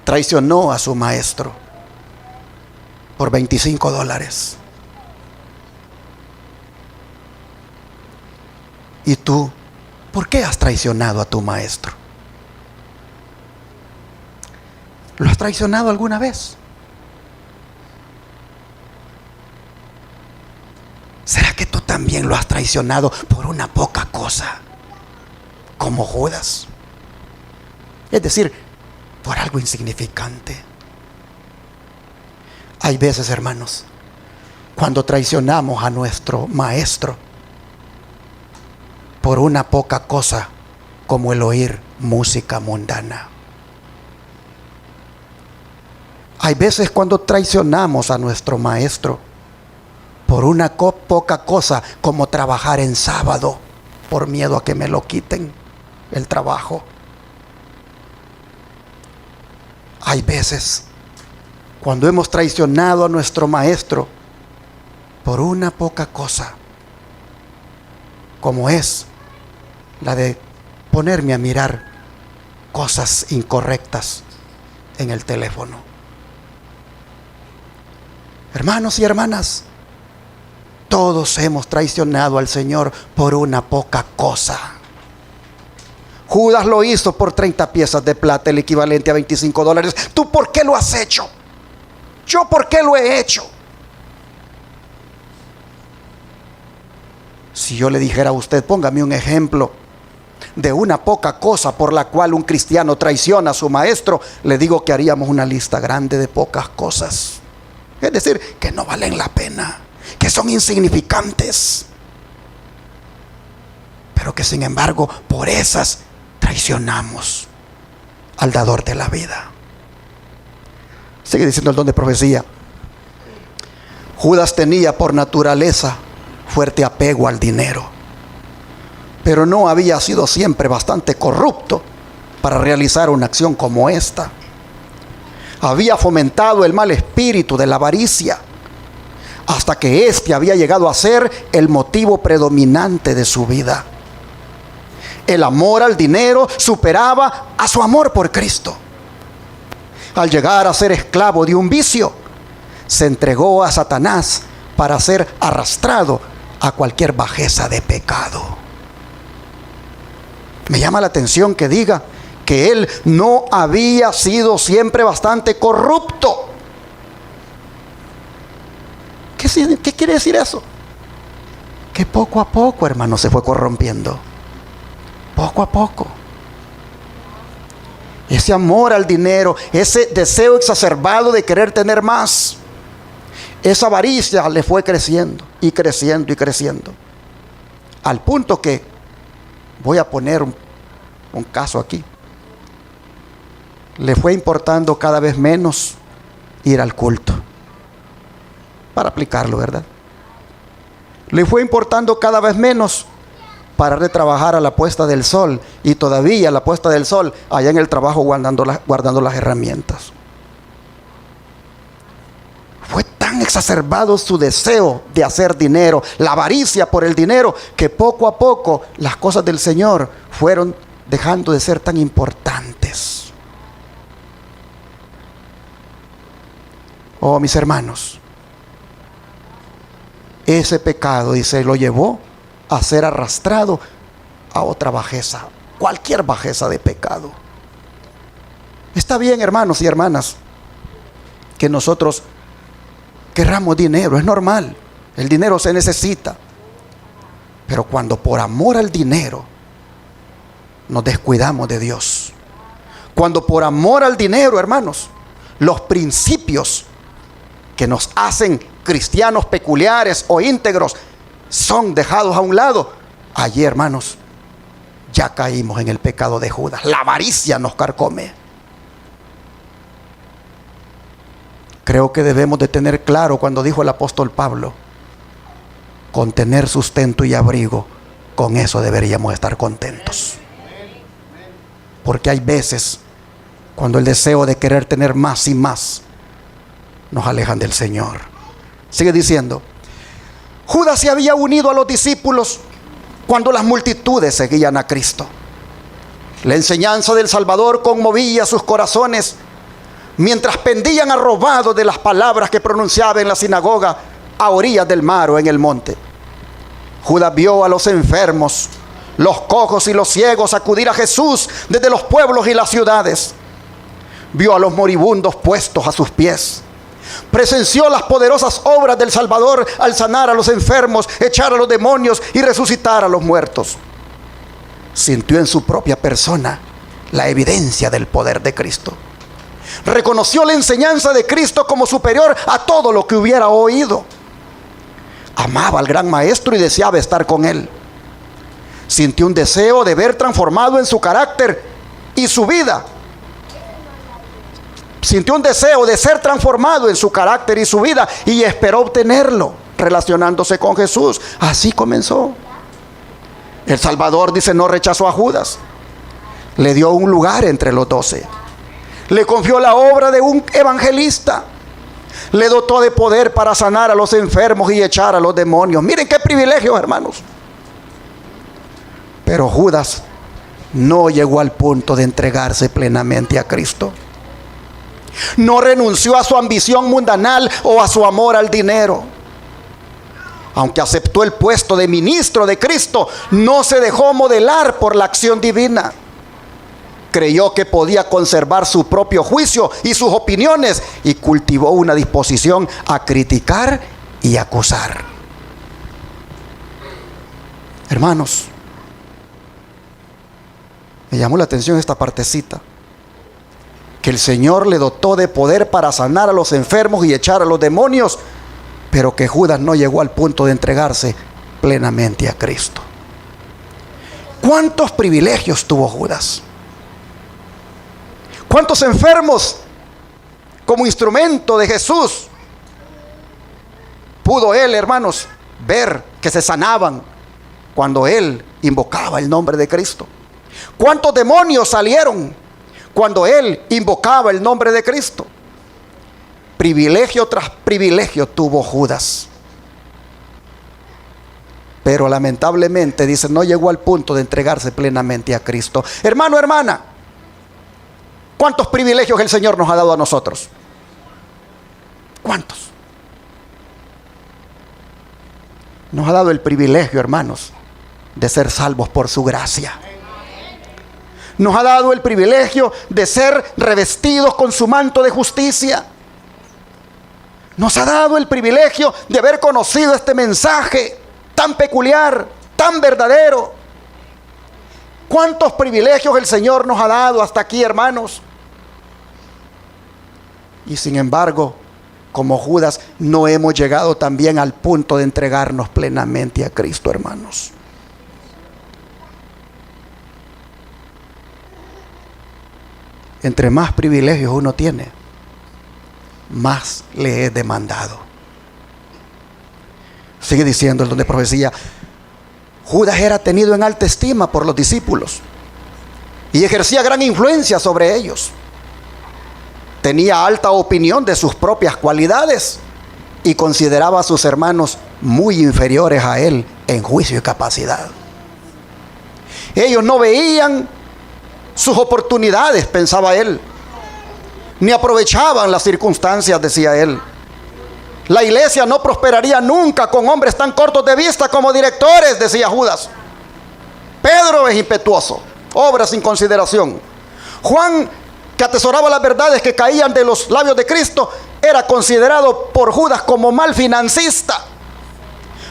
traicionó a su maestro por $25. ¿Y tú, por qué has traicionado a tu maestro? ¿Lo has traicionado alguna vez? ¿Será que tú también lo has traicionado por una poca cosa, como Judas? Es decir, por algo insignificante. Hay veces, hermanos, cuando traicionamos a nuestro maestro por una poca cosa, como el oír música mundana. Hay veces cuando traicionamos a nuestro maestro por una poca cosa, como trabajar en sábado, por miedo a que me lo quiten el trabajo. Hay veces cuando hemos traicionado a nuestro maestro por una poca cosa, como es la de ponerme a mirar cosas incorrectas en el teléfono. Hermanos y hermanas, todos hemos traicionado al Señor por una poca cosa. Judas lo hizo por 30 piezas de plata, el equivalente a $25. ¿Tú por qué lo has hecho? ¿Yo por qué lo he hecho? Si yo le dijera a usted, póngame un ejemplo de una poca cosa por la cual un cristiano traiciona a su maestro, le digo que haríamos una lista grande de pocas cosas. Es decir, que no valen la pena, que son insignificantes, pero que sin embargo por esas traicionamos al dador de la vida. Sigue diciendo el don de profecía. Judas tenía por naturaleza fuerte apego al dinero, pero no había sido siempre bastante corrupto para realizar una acción como esta. Había fomentado el mal espíritu de la avaricia hasta que éste había llegado a ser el motivo predominante de su vida. El amor al dinero superaba a su amor por Cristo. Al llegar a ser esclavo de un vicio, se entregó a Satanás para ser arrastrado a cualquier bajeza de pecado. Me llama la atención que diga que él no había sido siempre bastante corrupto. ¿Qué quiere decir eso? Que poco a poco, hermano, se fue corrompiendo. Poco a poco. Ese amor al dinero, ese deseo exacerbado de querer tener más, esa avaricia le fue creciendo y creciendo y creciendo, al punto que, voy a poner un caso aquí, le fue importando cada vez menos ir al culto, para aplicarlo, ¿verdad? Le fue importando cada vez menos parar de trabajar a la puesta del sol, y todavía a la puesta del sol allá en el trabajo guardando las herramientas. Fue tan exacerbado su deseo de hacer dinero, la avaricia por el dinero, que poco a poco las cosas del Señor fueron dejando de ser tan importantes. Oh, mis hermanos, ese pecado, dice, lo llevó a ser arrastrado a otra bajeza, cualquier bajeza de pecado. Está bien, hermanos y hermanas, que nosotros querramos dinero, es normal, el dinero se necesita, pero cuando por amor al dinero nos descuidamos de Dios, cuando por amor al dinero, hermanos, los principios que nos hacen cristianos peculiares o íntegros son dejados a un lado, allí, hermanos, ya caímos en el pecado de Judas. La avaricia nos carcome. Creo que debemos de tener claro cuando dijo el apóstol Pablo, con tener sustento y abrigo, con eso deberíamos estar contentos. Porque hay veces cuando el deseo de querer tener más y más nos alejan del Señor. Sigue diciendo, Judas se había unido a los discípulos cuando las multitudes seguían a Cristo. La enseñanza del Salvador conmovía sus corazones mientras pendían arrobados de las palabras que pronunciaba en la sinagoga a orillas del mar o en el monte. Judas vio a los enfermos, los cojos y los ciegos acudir a Jesús desde los pueblos y las ciudades. Vio a los moribundos puestos a sus pies. Presenció las poderosas obras del Salvador al sanar a los enfermos, echar a los demonios y resucitar a los muertos. Sintió en su propia persona la evidencia del poder de Cristo. Reconoció la enseñanza de Cristo como superior a todo lo que hubiera oído. Amaba al gran maestro y deseaba estar con él. Sintió un deseo de ver transformado en su carácter y su vida. Sintió un deseo de ser transformado en su carácter y su vida y esperó obtenerlo relacionándose con Jesús. Así comenzó. El Salvador, dice, no rechazó a Judas. Le dio un lugar entre los 12. Le confió la obra de un evangelista. Le dotó de poder para sanar a los enfermos y echar a los demonios. Miren qué privilegio, hermanos. Pero Judas no llegó al punto de entregarse plenamente a Cristo. No renunció a su ambición mundanal o a su amor al dinero. Aunque aceptó el puesto de ministro de Cristo, no se dejó modelar por la acción divina. Creyó que podía conservar su propio juicio y sus opiniones y cultivó una disposición a criticar y acusar. Hermanos, me llamó la atención esta partecita, que el Señor le dotó de poder para sanar a los enfermos y echar a los demonios, pero que Judas no llegó al punto de entregarse plenamente a Cristo. ¿Cuántos privilegios tuvo Judas? ¿Cuántos enfermos como instrumento de Jesús pudo él, hermanos, ver que se sanaban cuando él invocaba el nombre de Cristo? ¿Cuántos demonios salieron cuando él invocaba el nombre de Cristo? Privilegio tras privilegio tuvo Judas. Pero lamentablemente, dice, no llegó al punto de entregarse plenamente a Cristo. Hermano, hermana, ¿cuántos privilegios el Señor nos ha dado a nosotros? ¿Cuántos? Nos ha dado el privilegio, hermanos, de ser salvos por su gracia. Nos ha dado el privilegio de ser revestidos con su manto de justicia. Nos ha dado el privilegio de haber conocido este mensaje tan peculiar, tan verdadero. ¿Cuántos privilegios el Señor nos ha dado hasta aquí, hermanos? Y sin embargo, como Judas, no hemos llegado también al punto de entregarnos plenamente a Cristo, hermanos. Entre más privilegios uno tiene, más le es demandado. Sigue diciendo el don de profecía: Judas era tenido en alta estima por los discípulos y ejercía gran influencia sobre ellos. Tenía alta opinión de sus propias cualidades y consideraba a sus hermanos muy inferiores a él en juicio y capacidad. Ellos no veían sus oportunidades, pensaba él, ni aprovechaban las circunstancias, decía él. La iglesia no prosperaría nunca con hombres tan cortos de vista como directores, decía Judas. Pedro es impetuoso, obra sin consideración. Juan, que atesoraba las verdades que caían de los labios de Cristo, era considerado por Judas como mal financista.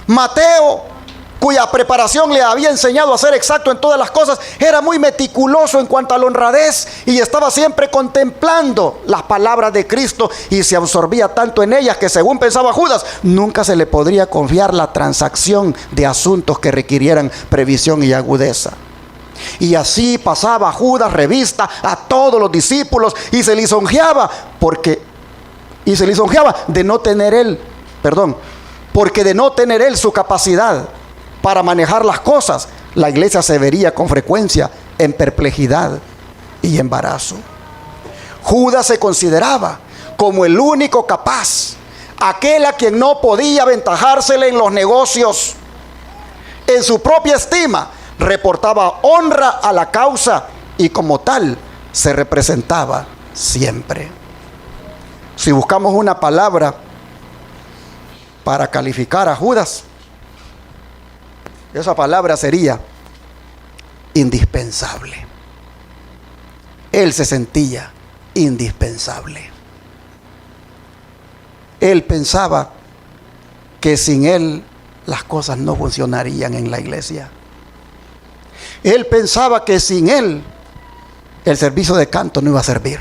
Mateo, cuya preparación le había enseñado a ser exacto en todas las cosas, era muy meticuloso en cuanto a la honradez y estaba siempre contemplando las palabras de Cristo y se absorbía tanto en ellas que, según pensaba Judas, nunca se le podría confiar la transacción de asuntos que requirieran previsión y agudeza. Y así pasaba Judas revista a todos los discípulos y se lisonjeaba de no tener él, porque de no tener él su capacidad para manejar las cosas, la iglesia se vería con frecuencia en perplejidad y embarazo. Judas se consideraba como el único capaz, aquel a quien no podía aventajársele en los negocios. en su propia estima, reportaba honra a la causa y como tal se representaba siempre. Si buscamos una palabra para calificar a Judas, esa palabra sería indispensable. Él se sentía indispensable. Él pensaba que sin él las cosas no funcionarían en la iglesia. Él pensaba que sin él el servicio de canto no iba a servir.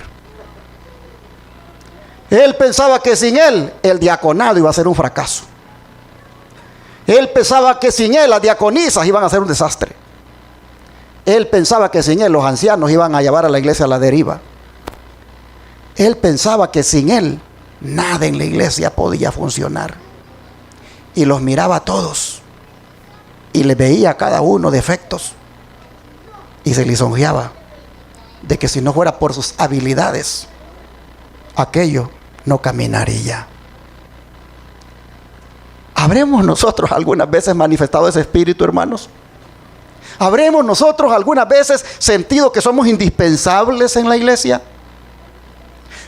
Él pensaba que sin él el diaconado iba a ser un fracaso. Él pensaba que sin él las diaconisas iban a ser un desastre. Él pensaba que sin él los ancianos iban a llevar a la iglesia a la deriva. Él pensaba que sin él nada en la iglesia podía funcionar. Y los miraba a todos y les veía a cada uno defectos y se lisonjeaba de que si no fuera por sus habilidades, aquello no caminaría. ¿Habremos nosotros algunas veces manifestado ese espíritu, hermanos? ¿Habremos nosotros algunas veces sentido que somos indispensables en la iglesia?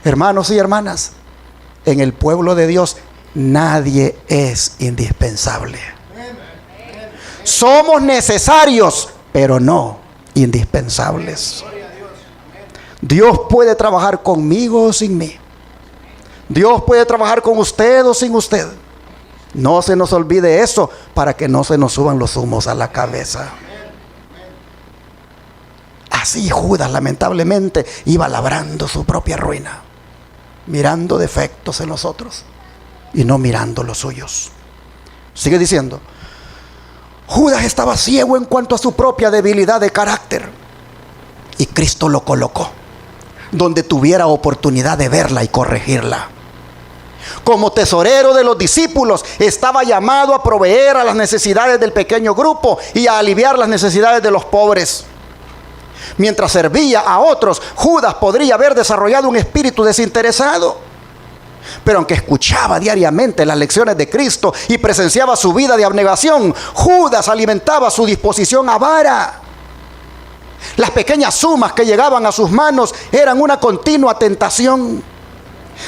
Hermanos y hermanas, en el pueblo de Dios nadie es indispensable. Somos necesarios, pero no indispensables. Dios puede trabajar conmigo o sin mí. Dios puede trabajar con usted o sin usted. No se nos olvide eso para que no se nos suban los humos a la cabeza. Así Judas lamentablemente iba labrando su propia ruina, mirando defectos en los otros y no mirando los suyos. Sigue diciendo, Judas estaba ciego en cuanto a su propia debilidad de carácter y Cristo lo colocó donde tuviera oportunidad de verla y corregirla. Como tesorero de los discípulos, estaba llamado a proveer a las necesidades del pequeño grupo y a aliviar las necesidades de los pobres. Mientras servía a otros, Judas podría haber desarrollado un espíritu desinteresado. Pero aunque escuchaba diariamente las lecciones de Cristo y presenciaba su vida de abnegación, Judas alimentaba su disposición avara. Las pequeñas sumas que llegaban a sus manos eran una continua tentación.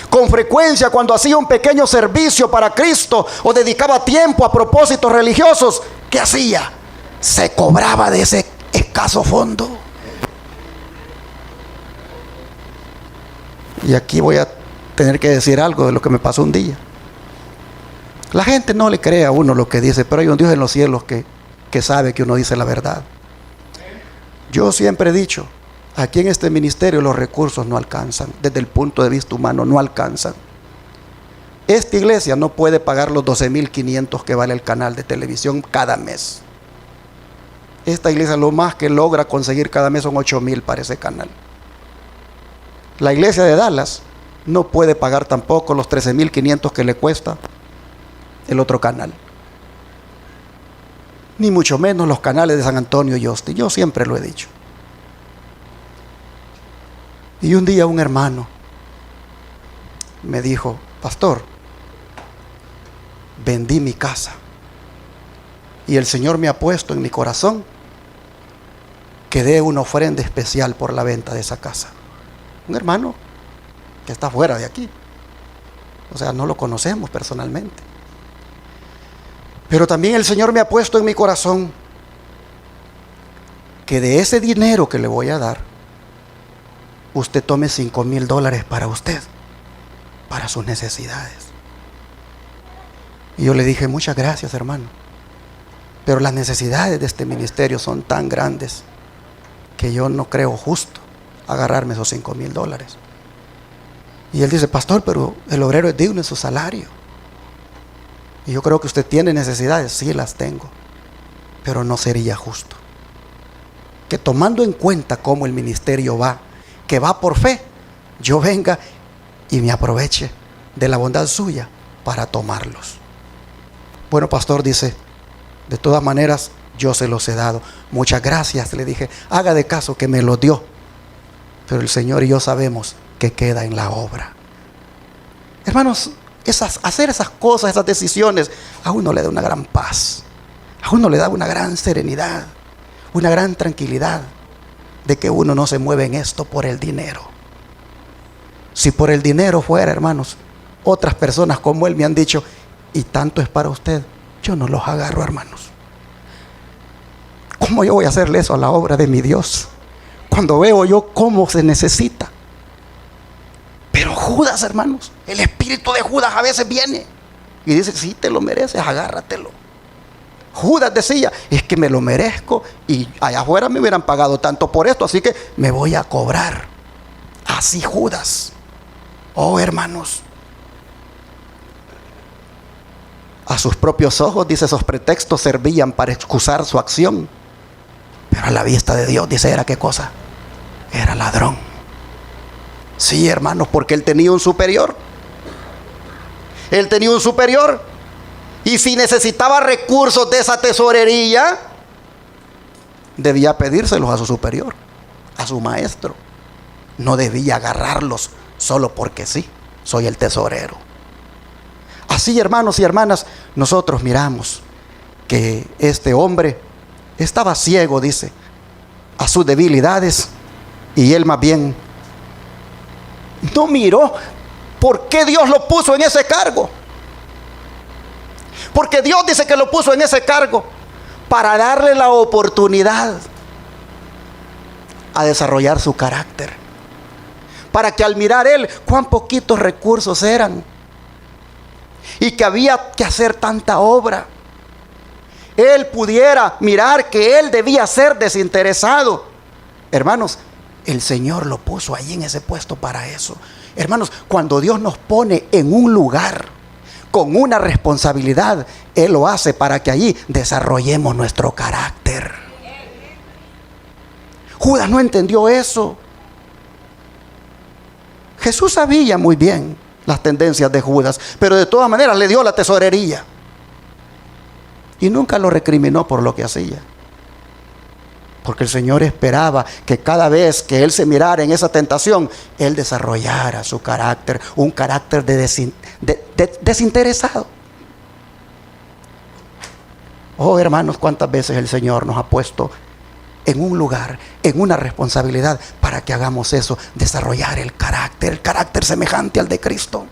Con frecuencia, cuando hacía un pequeño servicio para Cristo o dedicaba tiempo a propósitos religiosos, ¿qué hacía? Se cobraba de ese escaso fondo. Y aquí voy a tener que decir algo de lo que me pasó un día. La gente no le cree a uno lo que dice, pero hay un Dios en los cielos que sabe que uno dice la verdad. Yo siempre he dicho, aquí en este ministerio los recursos no alcanzan, desde el punto de vista humano no alcanzan. Esta iglesia no puede pagar los 12,500 que vale el canal de televisión cada mes. Esta iglesia lo más que logra conseguir cada mes son 8,000 para ese canal. La iglesia de Dallas no puede pagar tampoco los 13,500 que le cuesta el otro canal. Ni mucho menos los canales de San Antonio y Austin. Yo siempre lo he dicho. Y un día un hermano me dijo, pastor, vendí mi casa y el Señor me ha puesto en mi corazón que dé una ofrenda especial por la venta de esa casa. Un hermano que está fuera de aquí, o sea, no lo conocemos personalmente, pero también el Señor me ha puesto en mi corazón que de ese dinero que le voy a dar, usted tome $5,000 para usted, para sus necesidades. Y yo le dije, muchas gracias, hermano, pero las necesidades de este ministerio son tan grandes que yo no creo justo agarrarme esos $5,000. Y él dice, pastor, pero el obrero es digno de su salario. Y yo creo que usted tiene necesidades. Sí, las tengo, pero no sería justo que, tomando en cuenta cómo el ministerio va, que va por fe, yo venga y me aproveche de la bondad suya para tomarlos. Bueno, pastor, dice, de todas maneras yo se los he dado. Muchas gracias, le dije, haga de caso que me los dio, pero el Señor y yo sabemos que queda en la obra. Hermanos, hacer esas cosas, esas decisiones, a uno le da una gran paz, a uno le da una gran serenidad, una gran tranquilidad de que uno no se mueve en esto por el dinero. Si por el dinero fuera, hermanos, otras personas como él me han dicho, y tanto es para usted, yo no los agarro, hermanos. ¿Cómo yo voy a hacerle eso a la obra de mi Dios? Cuando veo yo cómo se necesita. Pero Judas, hermanos, el espíritu de Judas a veces viene y dice, si te lo mereces, agárratelo. Judas decía, es que me lo merezco y allá afuera me hubieran pagado tanto por esto, así que me voy a cobrar. Así Judas. Oh, hermanos, a sus propios ojos, dice, esos pretextos servían para excusar su acción, pero a la vista de Dios, dice, ¿era qué cosa? Era ladrón. Sí, hermanos, porque él tenía un superior. Él tenía un superior. Y si necesitaba recursos de esa tesorería, debía pedírselos a su superior, a su maestro. No debía agarrarlos solo porque sí, soy el tesorero. Así, hermanos y hermanas, nosotros miramos que este hombre estaba ciego, dice, a sus debilidades, y él más bien no miró por qué Dios lo puso en ese cargo. Porque Dios dice que lo puso en ese cargo para darle la oportunidad a desarrollar su carácter. Para que al mirar él cuán poquitos recursos eran y que había que hacer tanta obra, él pudiera mirar que él debía ser desinteresado. Hermanos, el Señor lo puso allí en ese puesto para eso. Hermanos, cuando Dios nos pone en un lugar con una responsabilidad, Él lo hace para que allí desarrollemos nuestro carácter. Judas no entendió eso. Jesús sabía muy bien las tendencias de Judas, pero de todas maneras le dio la tesorería y nunca lo recriminó por lo que hacía, porque el Señor esperaba que cada vez que él se mirara en esa tentación, él desarrollara su carácter, un carácter desinteresado. Oh, hermanos, cuántas veces el Señor nos ha puesto en un lugar, en una responsabilidad para que hagamos eso, desarrollar el carácter semejante al de Cristo.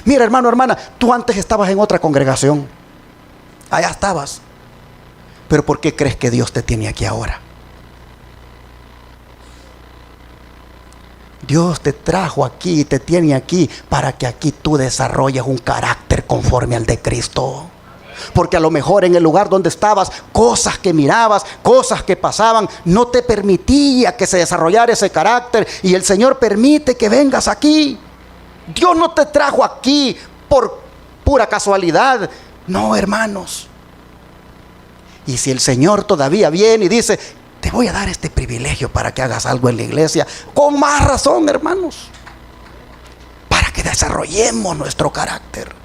Mira, hermano, hermana, tú antes estabas en otra congregación, allá estabas, pero ¿por qué crees que Dios te tiene aquí ahora? Dios te trajo aquí y te tiene aquí para que aquí tú desarrolles un carácter conforme al de Cristo. Porque a lo mejor en el lugar donde estabas, cosas que mirabas, cosas que pasaban, no te permitía que se desarrollara ese carácter, y el Señor permite que vengas aquí. Dios no te trajo aquí por pura casualidad, no, hermanos. Y si el Señor todavía viene y dice, te voy a dar este privilegio para que hagas algo en la iglesia, con más razón, hermanos, para que desarrollemos nuestro carácter.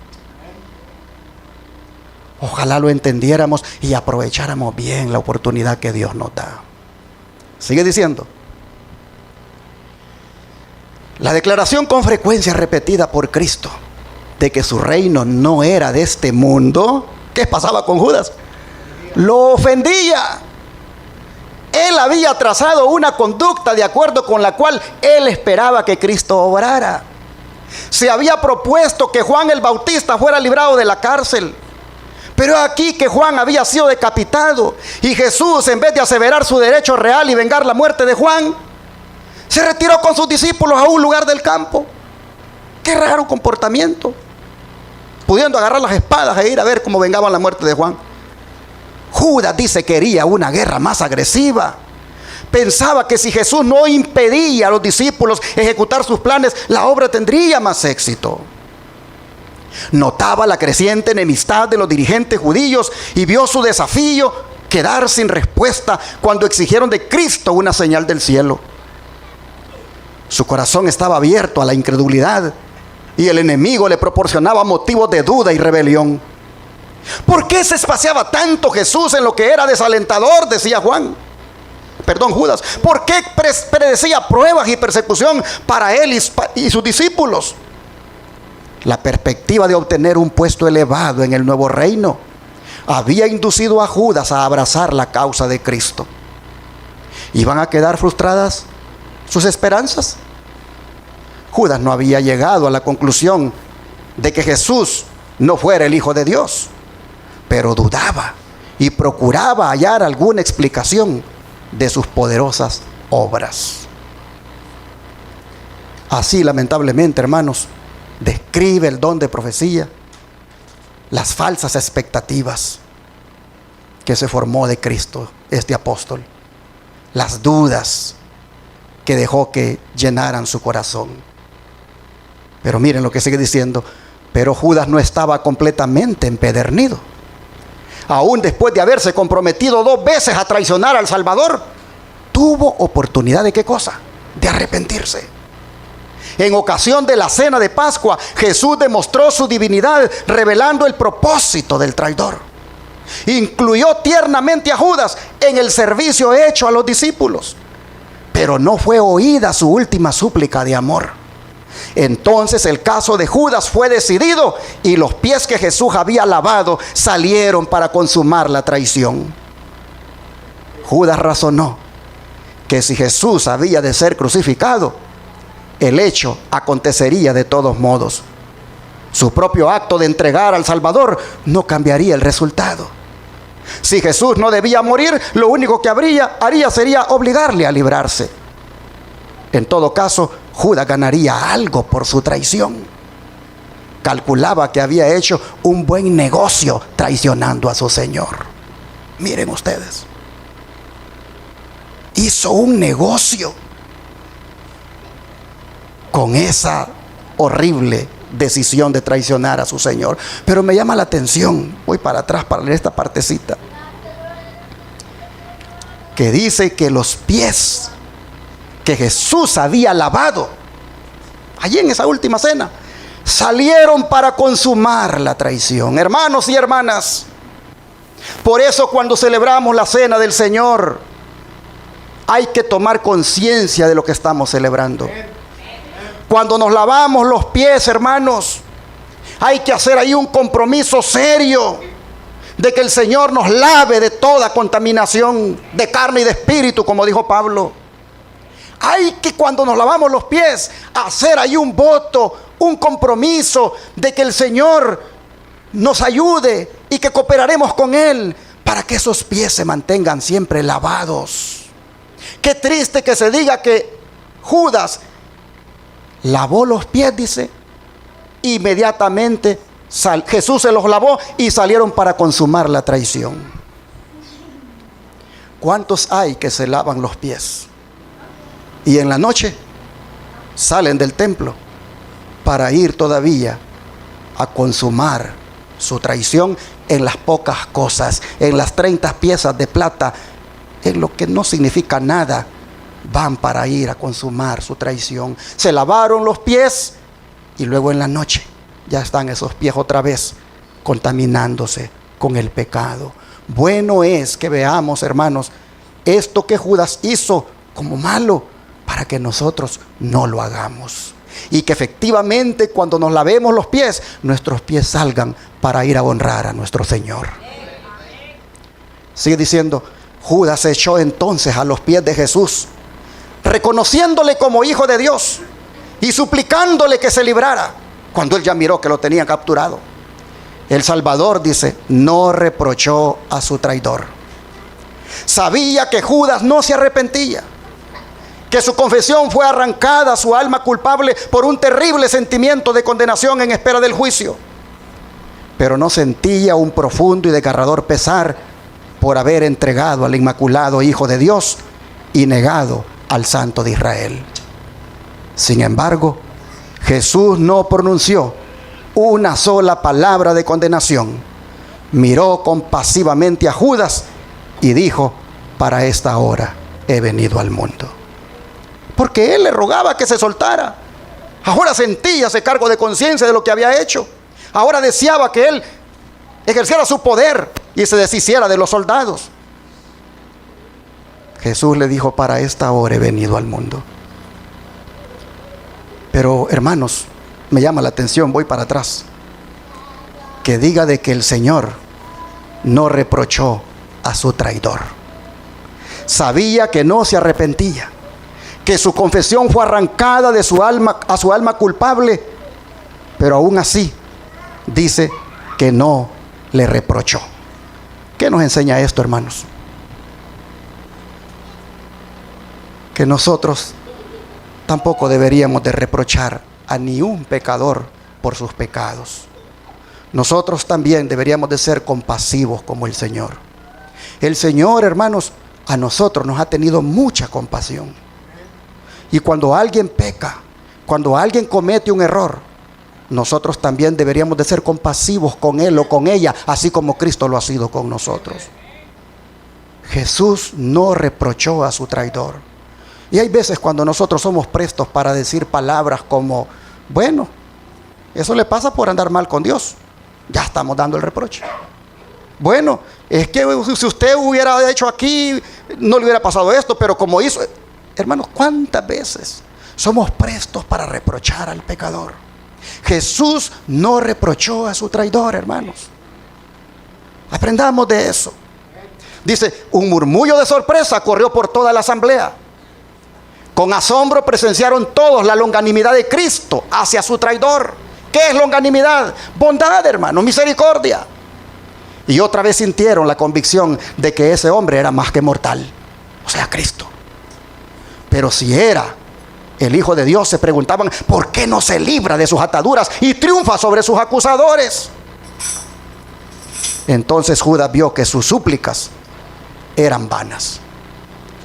Ojalá lo entendiéramos y aprovecháramos bien la oportunidad que Dios nos da. Sigue diciendo. La declaración con frecuencia repetida por Cristo de que su reino no era de este mundo, ¿qué pasaba con Judas? Lo ofendía. Él había trazado una conducta de acuerdo con la cual él esperaba que Cristo obrara. Se había propuesto que Juan el Bautista fuera librado de la cárcel, pero aquí que Juan había sido decapitado, y Jesús, en vez de aseverar su derecho real y vengar la muerte de Juan, se retiró con sus discípulos a un lugar del campo. Qué raro comportamiento, pudiendo agarrar las espadas e ir a ver cómo vengaban la muerte de Juan. Judas dice que quería una guerra más agresiva. Pensaba que si Jesús no impedía a los discípulos ejecutar sus planes, la obra tendría más éxito. Notaba la creciente enemistad de los dirigentes judíos y vio su desafío quedar sin respuesta cuando exigieron de Cristo una señal del cielo. Su corazón estaba abierto a la incredulidad y el enemigo le proporcionaba motivos de duda y rebelión. ¿Por qué se espaciaba tanto Jesús en lo que era desalentador? Decía Judas. ¿Por qué predecía pruebas y persecución para él y sus discípulos? La perspectiva de obtener un puesto elevado en el nuevo reino había inducido a Judas a abrazar la causa de Cristo. ¿Iban a quedar frustradas sus esperanzas? Judas no había llegado a la conclusión de que Jesús no fuera el Hijo de Dios, pero dudaba y procuraba hallar alguna explicación de sus poderosas obras. Así, lamentablemente, hermanos, describe el don de profecía las falsas expectativas que se formó de Cristo este apóstol, las dudas que dejó que llenaran su corazón. Pero miren lo que sigue diciendo: pero Judas no estaba completamente empedernido. Aún después de haberse comprometido 2 veces a traicionar al Salvador, tuvo oportunidad de ¿qué cosa? De arrepentirse. En ocasión de la cena de Pascua, Jesús demostró su divinidad revelando el propósito del traidor. Incluyó tiernamente a Judas en el servicio hecho a los discípulos, pero no fue oída su última súplica de amor. Entonces el caso de Judas fue decidido y los pies que Jesús había lavado salieron para consumar la traición. Judas razonó que si Jesús había de ser crucificado, el hecho acontecería de todos modos. Su propio acto de entregar al Salvador no cambiaría el resultado. Si Jesús no debía morir, lo único que haría sería obligarle a librarse. En todo caso, Judas ganaría algo por su traición. Calculaba que había hecho un buen negocio traicionando a su Señor. Miren ustedes, hizo un negocio con esa horrible decisión de traicionar a su Señor. Pero me llama la atención, voy para atrás para leer esta partecita, que dice que los pies que Jesús había lavado allí en esa última cena salieron para consumar la traición. Hermanos y hermanas, por eso cuando celebramos la cena del Señor, hay que tomar conciencia de lo que estamos celebrando. Cuando nos lavamos los pies, hermanos, hay que hacer ahí un compromiso serio de que el Señor nos lave de toda contaminación de carne y de espíritu, como dijo Pablo. Hay que, cuando nos lavamos los pies, hacer ahí un voto, un compromiso de que el Señor nos ayude y que cooperaremos con Él para que esos pies se mantengan siempre lavados. Qué triste que se diga que Judas lavó los pies, dice, inmediatamente Jesús se los lavó y salieron para consumar la traición. ¿Cuántos hay que se lavan los pies y en la noche salen del templo para ir todavía a consumar su traición en las pocas cosas, en las 30 piezas de plata, en lo que no significa nada? Van para ir a consumar su traición. Se lavaron los pies y luego en la noche ya están esos pies otra vez contaminándose con el pecado. Bueno es que veamos, hermanos, esto que Judas hizo como malo para que nosotros no lo hagamos. Y que efectivamente cuando nos lavemos los pies, nuestros pies salgan para ir a honrar a nuestro Señor. Sigue diciendo: Judas se echó entonces a los pies de Jesús, reconociéndole como Hijo de Dios y suplicándole que se librara, cuando él ya miró que lo tenían capturado. El Salvador, dice, no reprochó a su traidor. Sabía que Judas no se arrepentía, que su confesión fue arrancada a su alma culpable por un terrible sentimiento de condenación en espera del juicio, pero no sentía un profundo y desgarrador pesar por haber entregado al inmaculado Hijo de Dios y negado al Santo de Israel. Sin embargo, Jesús no pronunció una sola palabra de condenación. Miró compasivamente a Judas y dijo: para esta hora he venido al mundo. Porque él le rogaba que se soltara. Ahora sentía ese cargo de conciencia de lo que había hecho. Ahora deseaba que él ejerciera su poder y se deshiciera de los soldados. Jesús le dijo: para esta hora he venido al mundo. Pero hermanos, me llama la atención, voy para atrás, que diga de que el Señor no reprochó a su traidor. Sabía que no se arrepentía, que su confesión fue arrancada de su alma a su alma culpable, pero aún así dice que no le reprochó. ¿Qué nos enseña esto, hermanos? Que nosotros tampoco deberíamos de reprochar a ni un pecador por sus pecados. Nosotros también deberíamos de ser compasivos como el Señor. El Señor, hermanos, a nosotros nos ha tenido mucha compasión. Y cuando alguien peca, cuando alguien comete un error, nosotros también deberíamos de ser compasivos con él o con ella, así como Cristo lo ha sido con nosotros. Jesús no reprochó a su traidor. Y hay veces cuando nosotros somos prestos para decir palabras como, bueno, eso le pasa por andar mal con Dios. Ya estamos dando el reproche. Bueno, es que si usted hubiera hecho aquí, no le hubiera pasado esto, pero como hizo... Hermanos, ¿cuántas veces somos prestos para reprochar al pecador? Jesús no reprochó a su traidor, hermanos. Aprendamos de eso. Dice, un murmullo de sorpresa corrió por toda la asamblea. Con asombro presenciaron todos la longanimidad de Cristo hacia su traidor. ¿Qué es longanimidad? Bondad, hermano, misericordia. Y otra vez sintieron la convicción de que ese hombre era más que mortal, o sea, Cristo. Pero si era el Hijo de Dios, se preguntaban, ¿por qué no se libra de sus ataduras y triunfa sobre sus acusadores? Entonces Judas vio que sus súplicas eran vanas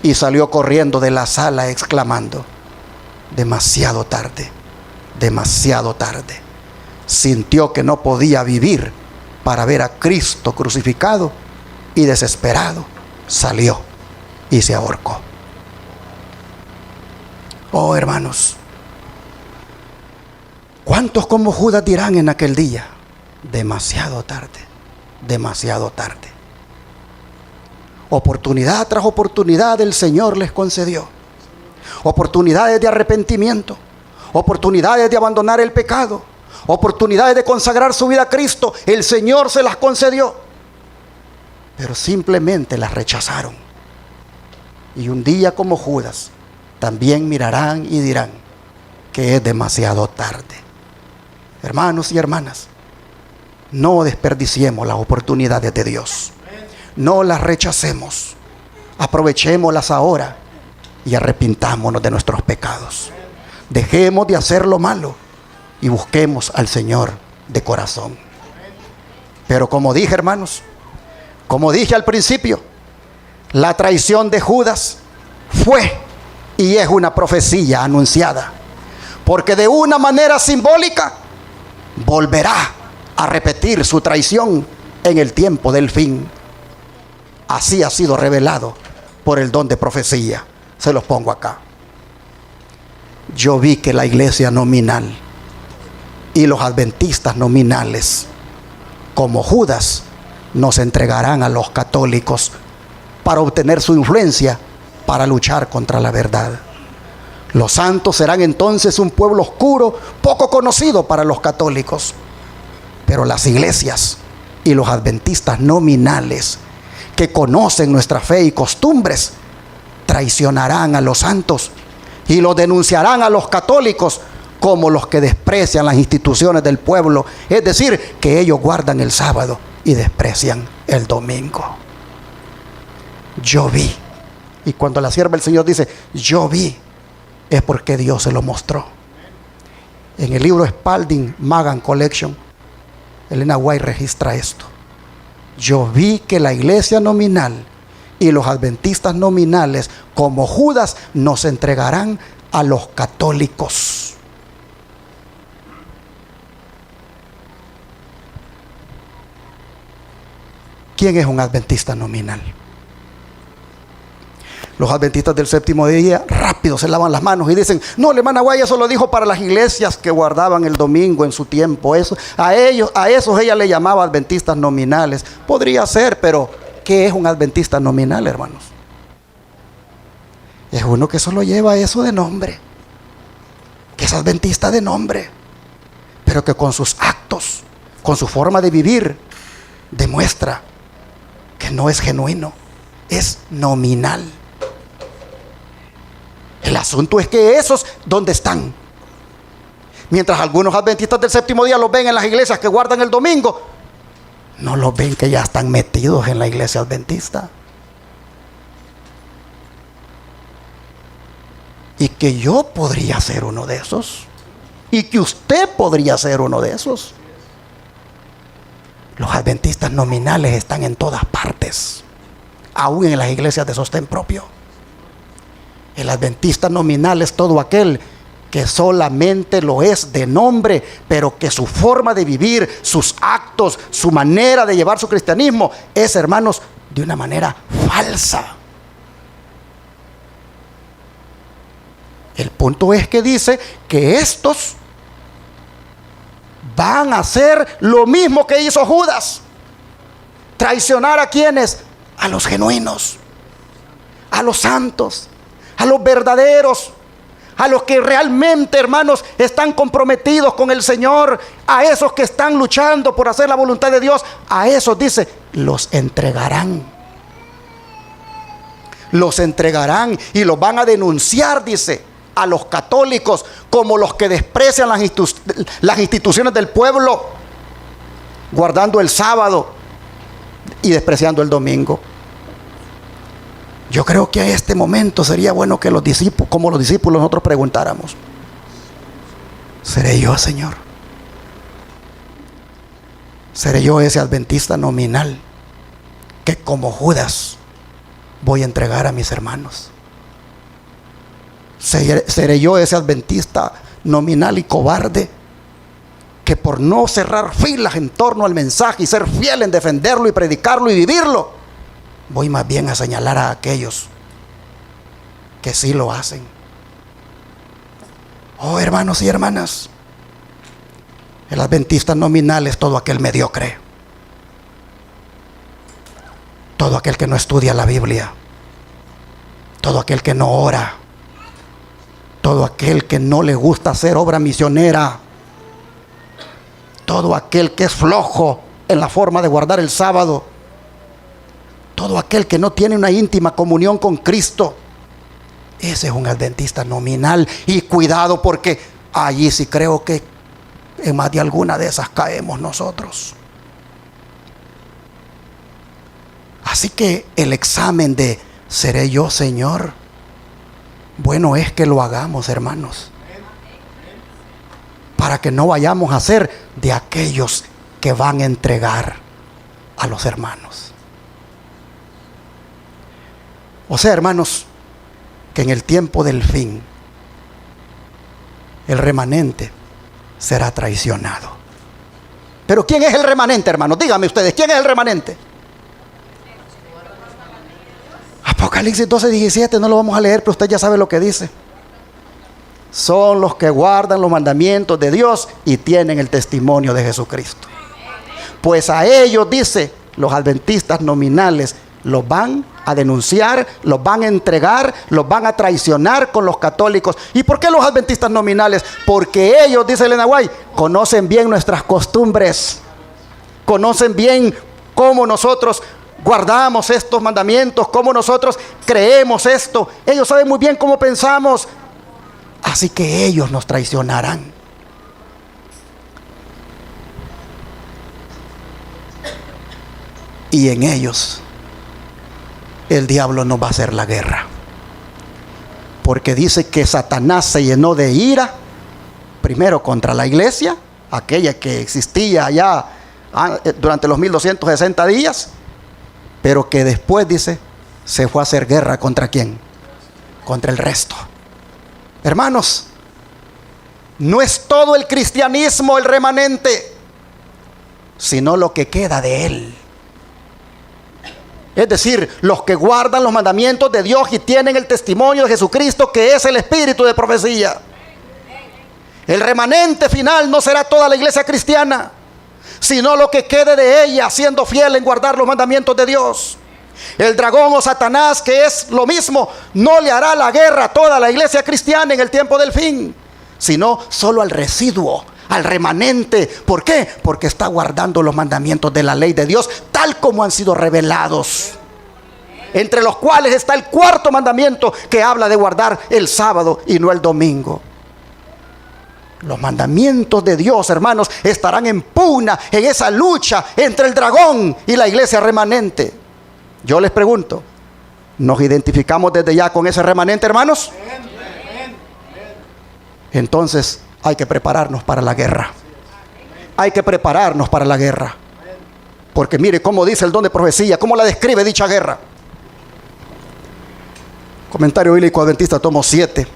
y salió corriendo de la sala exclamando, demasiado tarde, demasiado tarde. Sintió que no podía vivir para ver a Cristo crucificado y desesperado salió y se ahorcó. Oh, hermanos, ¿cuántos como Judas dirán en aquel día? Demasiado tarde, demasiado tarde. Oportunidad tras oportunidad el Señor les concedió. Oportunidades de arrepentimiento, oportunidades de abandonar el pecado, oportunidades de consagrar su vida a Cristo. El Señor se las concedió, pero simplemente las rechazaron. Y un día como Judas también mirarán y dirán que es demasiado tarde. Hermanos y hermanas, no desperdiciemos las oportunidades de Dios. No las rechacemos. Aprovechémoslas ahora y arrepintámonos de nuestros pecados. Dejemos de hacer lo malo y busquemos al Señor de corazón. Pero como dije, hermanos, como dije al principio, la traición de Judas fue y es una profecía anunciada, porque de una manera simbólica volverá a repetir su traición en el tiempo del fin. Así ha sido revelado por el don de profecía. Se los pongo acá. Yo vi que la iglesia nominal y los adventistas nominales, como Judas, nos entregarán a los católicos para obtener su influencia, para luchar contra la verdad. Los santos serán entonces un pueblo oscuro, poco conocido para los católicos. Pero las iglesias y los adventistas nominales, que conocen nuestra fe y costumbres, traicionarán a los santos y los denunciarán a los católicos como los que desprecian las instituciones del pueblo. Es decir, que ellos guardan el sábado y desprecian el domingo. Yo vi. Y cuando la sierva del Señor dice, yo vi, es porque Dios se lo mostró. En el libro Spalding Magan Collection, Elena White registra esto. Yo vi que la iglesia nominal y los adventistas nominales, como Judas, nos entregarán a los católicos. ¿Quién es un adventista nominal? Los adventistas del séptimo día rápido se lavan las manos y dicen, no, la hermana Guay eso lo dijo para las iglesias que guardaban el domingo en su tiempo. Eso, a esos ella le llamaba adventistas nominales. Podría ser, pero ¿qué es un adventista nominal, hermanos? Es uno que solo lleva eso de nombre, que es adventista de nombre, pero que con sus actos, con su forma de vivir, demuestra que no es genuino, es nominal. El asunto es que esos, ¿dónde están? Mientras algunos adventistas del séptimo día los ven en las iglesias que guardan el domingo, no los ven que ya están metidos en la iglesia adventista. Y que yo podría ser uno de esos. Y que usted podría ser uno de esos. Los adventistas nominales están en todas partes, aún en las iglesias de sostén propio. El adventista nominal es todo aquel que solamente lo es de nombre, pero que su forma de vivir, sus actos, su manera de llevar su cristianismo es, hermanos, de una manera falsa. El punto es que dice que estos van a hacer lo mismo que hizo Judas. Traicionar a quienes, a los genuinos, a los santos, a los verdaderos, a los que realmente, hermanos, están comprometidos con el Señor, a esos que están luchando por hacer la voluntad de Dios. A esos, dice, los entregarán. Los entregarán y los van a denunciar, dice, a los católicos como los que desprecian las instituciones del pueblo, guardando el sábado y despreciando el domingo. Yo creo que a este momento sería bueno que los discípulos, como los discípulos, nosotros preguntáramos: ¿seré yo, Señor? ¿Seré yo ese adventista nominal que, como Judas, voy a entregar a mis hermanos? ¿Seré yo ese adventista nominal y cobarde que, por no cerrar filas en torno al mensaje y ser fiel en defenderlo y predicarlo y vivirlo, voy más bien a señalar a aquellos que sí lo hacen? Oh, hermanos y hermanas, el adventista nominal es todo aquel mediocre, todo aquel que no estudia la Biblia, todo aquel que no ora, todo aquel que no le gusta hacer obra misionera, todo aquel que es flojo en la forma de guardar el sábado, todo aquel que no tiene una íntima comunión con Cristo. Ese es un adventista nominal. Y cuidado, porque allí sí creo que en más de alguna de esas caemos nosotros. Así que el examen de ¿seré yo, Señor? Bueno es que lo hagamos, hermanos, para que no vayamos a ser de aquellos que van a entregar a los hermanos. O sea, hermanos, que en el tiempo del fin el remanente será traicionado. Pero ¿quién es el remanente, hermanos? Díganme ustedes, ¿quién es el remanente? Apocalipsis 12:17, no lo vamos a leer, pero usted ya sabe lo que dice. Son los que guardan los mandamientos de Dios y tienen el testimonio de Jesucristo. Pues a ellos, dice, los adventistas nominales los van a denunciar, los van a entregar, los van a traicionar con los católicos. ¿Y por qué los adventistas nominales? Porque ellos, dice Elena White, conocen bien nuestras costumbres, conocen bien cómo nosotros guardamos estos mandamientos, cómo nosotros creemos esto. Ellos saben muy bien cómo pensamos. Así que ellos nos traicionarán. Y en ellos el diablo nos va a hacer la guerra. Porque dice que Satanás se llenó de ira, primero contra la iglesia, aquella que existía allá durante los 1260 días, pero que después, dice, se fue a hacer guerra ¿contra quién? Contra el resto. Hermanos, no es todo el cristianismo el remanente, sino lo que queda de él. Es decir, los que guardan los mandamientos de Dios y tienen el testimonio de Jesucristo, que es el espíritu de profecía. El remanente final no será toda la iglesia cristiana, sino lo que quede de ella, siendo fiel en guardar los mandamientos de Dios. El dragón o Satanás, que es lo mismo, no le hará la guerra a toda la iglesia cristiana en el tiempo del fin, sino solo al residuo, al remanente. ¿Por qué? Porque está guardando los mandamientos de la ley de Dios tal como han sido revelados, entre los cuales está el cuarto mandamiento, que habla de guardar el sábado y no el domingo. Los mandamientos de Dios, hermanos, estarán en pugna en esa lucha entre el dragón y la iglesia remanente. Yo les pregunto, ¿nos identificamos desde ya con ese remanente, hermanos? Entonces hay que prepararnos para la guerra. Hay que prepararnos para la guerra. Porque mire cómo dice el don de profecía, cómo la describe dicha guerra. Comentario bíblico adventista, tomo 7,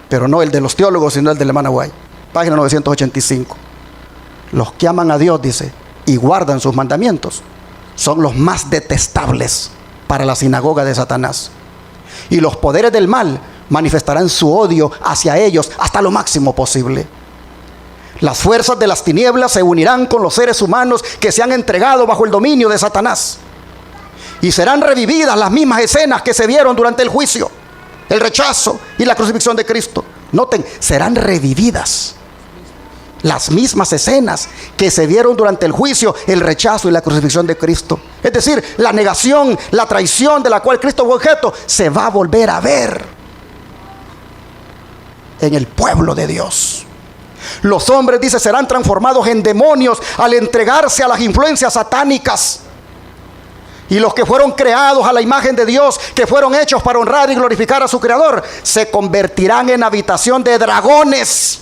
pero no el de los teólogos, sino el de Emmanuel, página 985. Los que aman a Dios, dice, y guardan sus mandamientos, son los más detestables para la sinagoga de Satanás. Y los poderes del mal manifestarán su odio hacia ellos hasta lo máximo posible. Las fuerzas de las tinieblas se unirán con los seres humanos que se han entregado bajo el dominio de Satanás. Y serán revividas las mismas escenas que se vieron durante el juicio, el rechazo y la crucifixión de Cristo. Noten, serán revividas las mismas escenas que se vieron durante el juicio, el rechazo y la crucifixión de Cristo. Es decir, la negación, la traición de la cual Cristo fue objeto, se va a volver a ver en el pueblo de Dios. Los hombres, dice, serán transformados en demonios al entregarse a las influencias satánicas. Y los que fueron creados a la imagen de Dios, que fueron hechos para honrar y glorificar a su Creador, se convertirán en habitación de dragones.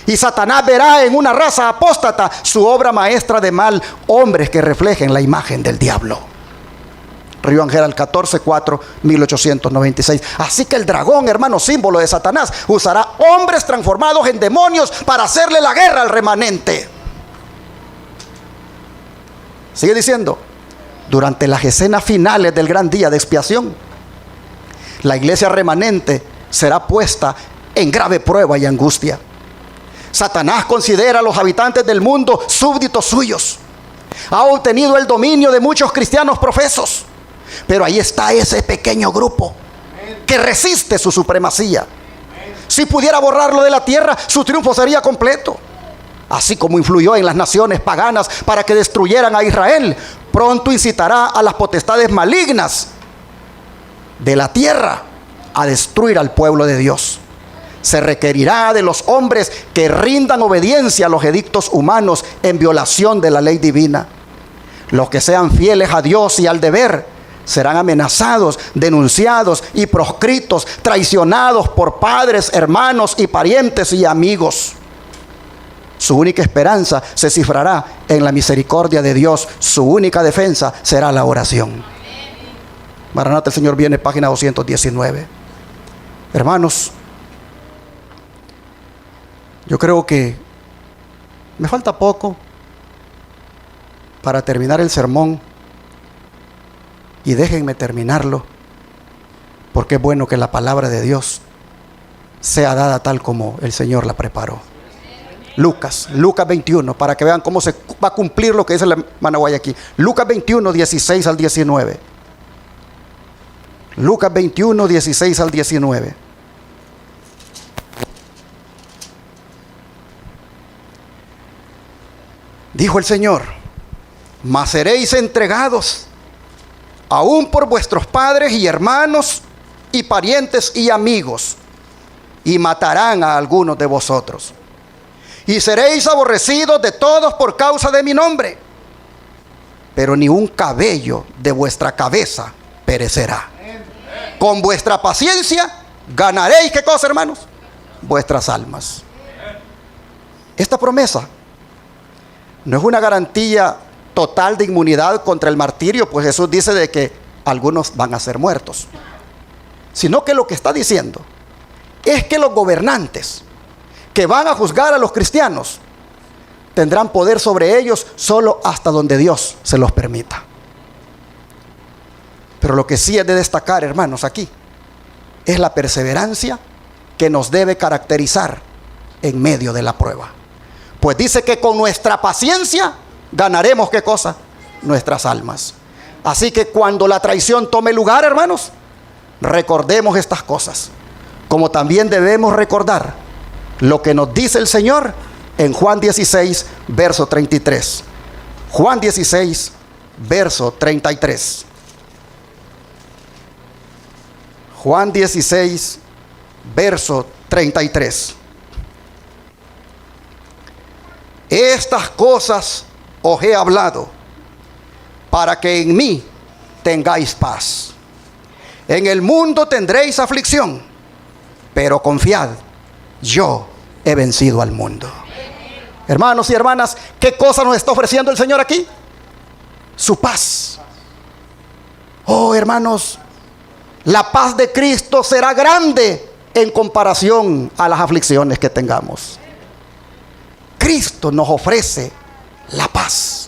Y Satanás verá en una raza apóstata su obra maestra de mal, hombres que reflejen la imagen del diablo. Río Ángel 14:4, 1896. Así que el dragón, hermano, símbolo de Satanás, usará hombres transformados en demonios para hacerle la guerra al remanente. Sigue diciendo, durante las escenas finales del gran día de expiación, la iglesia remanente será puesta en grave prueba y angustia. Satanás considera a los habitantes del mundo súbditos suyos. Ha obtenido el dominio de muchos cristianos profesos. Pero ahí está ese pequeño grupo que resiste su supremacía. Si pudiera borrarlo de la tierra, su triunfo sería completo. Así como influyó en las naciones paganas para que destruyeran a Israel, pronto incitará a las potestades malignas de la tierra a destruir al pueblo de Dios. Se requerirá de los hombres que rindan obediencia a los edictos humanos en violación de la ley divina. Los que sean fieles a Dios y al deber serán amenazados, denunciados y proscritos, traicionados por padres, hermanos y parientes y amigos. Su única esperanza se cifrará en la misericordia de Dios. Su única defensa será la oración. Maranata, el Señor viene, página 219. Hermanos, yo creo que me falta poco para terminar el sermón. Y déjenme terminarlo, porque es bueno que la palabra de Dios sea dada tal como el Señor la preparó. Lucas 21, para que vean cómo se va a cumplir lo que dice la hermana Guayaquil. Lucas 21, 16 al 19. Lucas 21, 16 al 19. Dijo el Señor: mas seréis entregados aún por vuestros padres y hermanos y parientes y amigos, y matarán a algunos de vosotros. Y seréis aborrecidos de todos por causa de mi nombre, pero ni un cabello de vuestra cabeza perecerá. Con vuestra paciencia ganaréis, ¿qué cosa, hermanos? Vuestras almas. Esta promesa no es una garantía total de inmunidad contra el martirio, pues Jesús dice de que algunos van a ser muertos, sino que lo que está diciendo es que los gobernantes que van a juzgar a los cristianos tendrán poder sobre ellos solo hasta donde Dios se los permita. Pero lo que sí es de destacar, hermanos, aquí es la perseverancia que nos debe caracterizar en medio de la prueba. Pues dice que con nuestra paciencia ganaremos, ¿qué cosa? Nuestras almas. Así que cuando la traición tome lugar, hermanos, recordemos estas cosas, como también debemos recordar lo que nos dice el Señor en Juan 16, verso 33. Juan 16, verso 33. Juan 16, verso 33. Estas cosas os he hablado para que en mí tengáis paz. En el mundo tendréis aflicción, pero confiad, yo he vencido al mundo. Hermanos y hermanas, ¿qué cosa nos está ofreciendo el Señor aquí? Su paz. Oh, hermanos, la paz de Cristo será grande en comparación a las aflicciones que tengamos. Cristo nos ofrece la paz.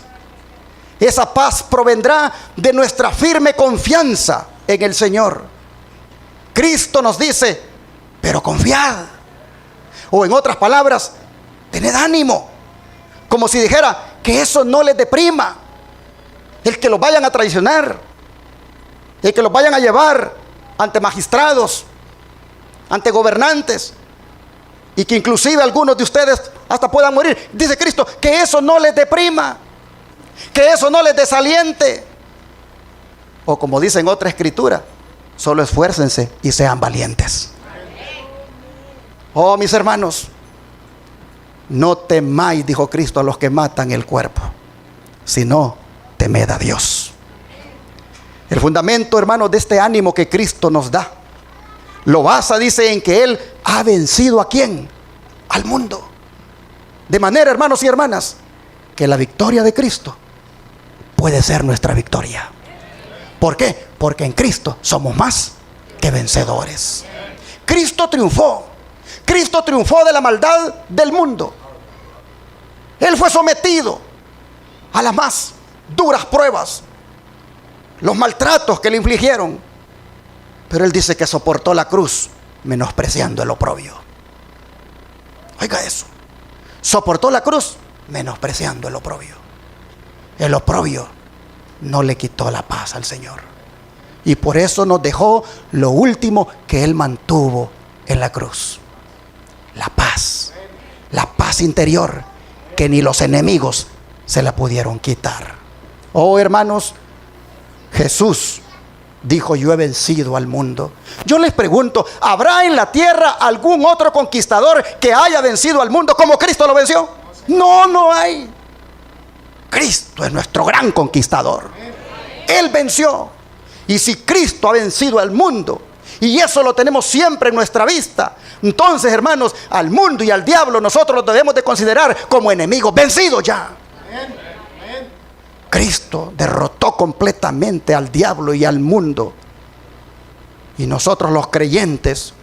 Esa paz provendrá de nuestra firme confianza en el Señor. Cristo nos dice, pero confiad. O en otras palabras, tened ánimo. Como si dijera que eso no les deprima. El que los vayan a traicionar, el que los vayan a llevar ante magistrados, ante gobernantes, y que inclusive algunos de ustedes hasta puedan morir. Dice Cristo que eso no les deprima, que eso no les desaliente. O como dice en otra escritura, solo esfuércense y sean valientes. Oh, mis hermanos, no temáis, dijo Cristo, a los que matan el cuerpo, sino temed a Dios. El fundamento, hermanos, de este ánimo que Cristo nos da, lo basa, dice, en que Él ha vencido ¿a quién? Al mundo. De manera, hermanos y hermanas, que la victoria de Cristo puede ser nuestra victoria. ¿Por qué? Porque en Cristo somos más que vencedores. Cristo triunfó. Cristo triunfó de la maldad del mundo. Él fue sometido a las más duras pruebas, los maltratos que le infligieron. Pero Él dice que soportó la cruz menospreciando el oprobio. Oiga eso. Soportó la cruz menospreciando el oprobio. El oprobio no le quitó la paz al Señor. Y por eso nos dejó lo último que Él mantuvo en la cruz. La paz. La paz interior que ni los enemigos se la pudieron quitar. Oh, hermanos, Jesús dijo, yo he vencido al mundo. Yo les pregunto, ¿habrá en la tierra algún otro conquistador que haya vencido al mundo como Cristo lo venció? No, no hay. Cristo es nuestro gran conquistador. Él venció. Y si Cristo ha vencido al mundo, y eso lo tenemos siempre en nuestra vista, entonces, hermanos, al mundo y al diablo nosotros los debemos de considerar como enemigos vencidos ya. Cristo derrotó completamente al diablo y al mundo. Y nosotros los creyentes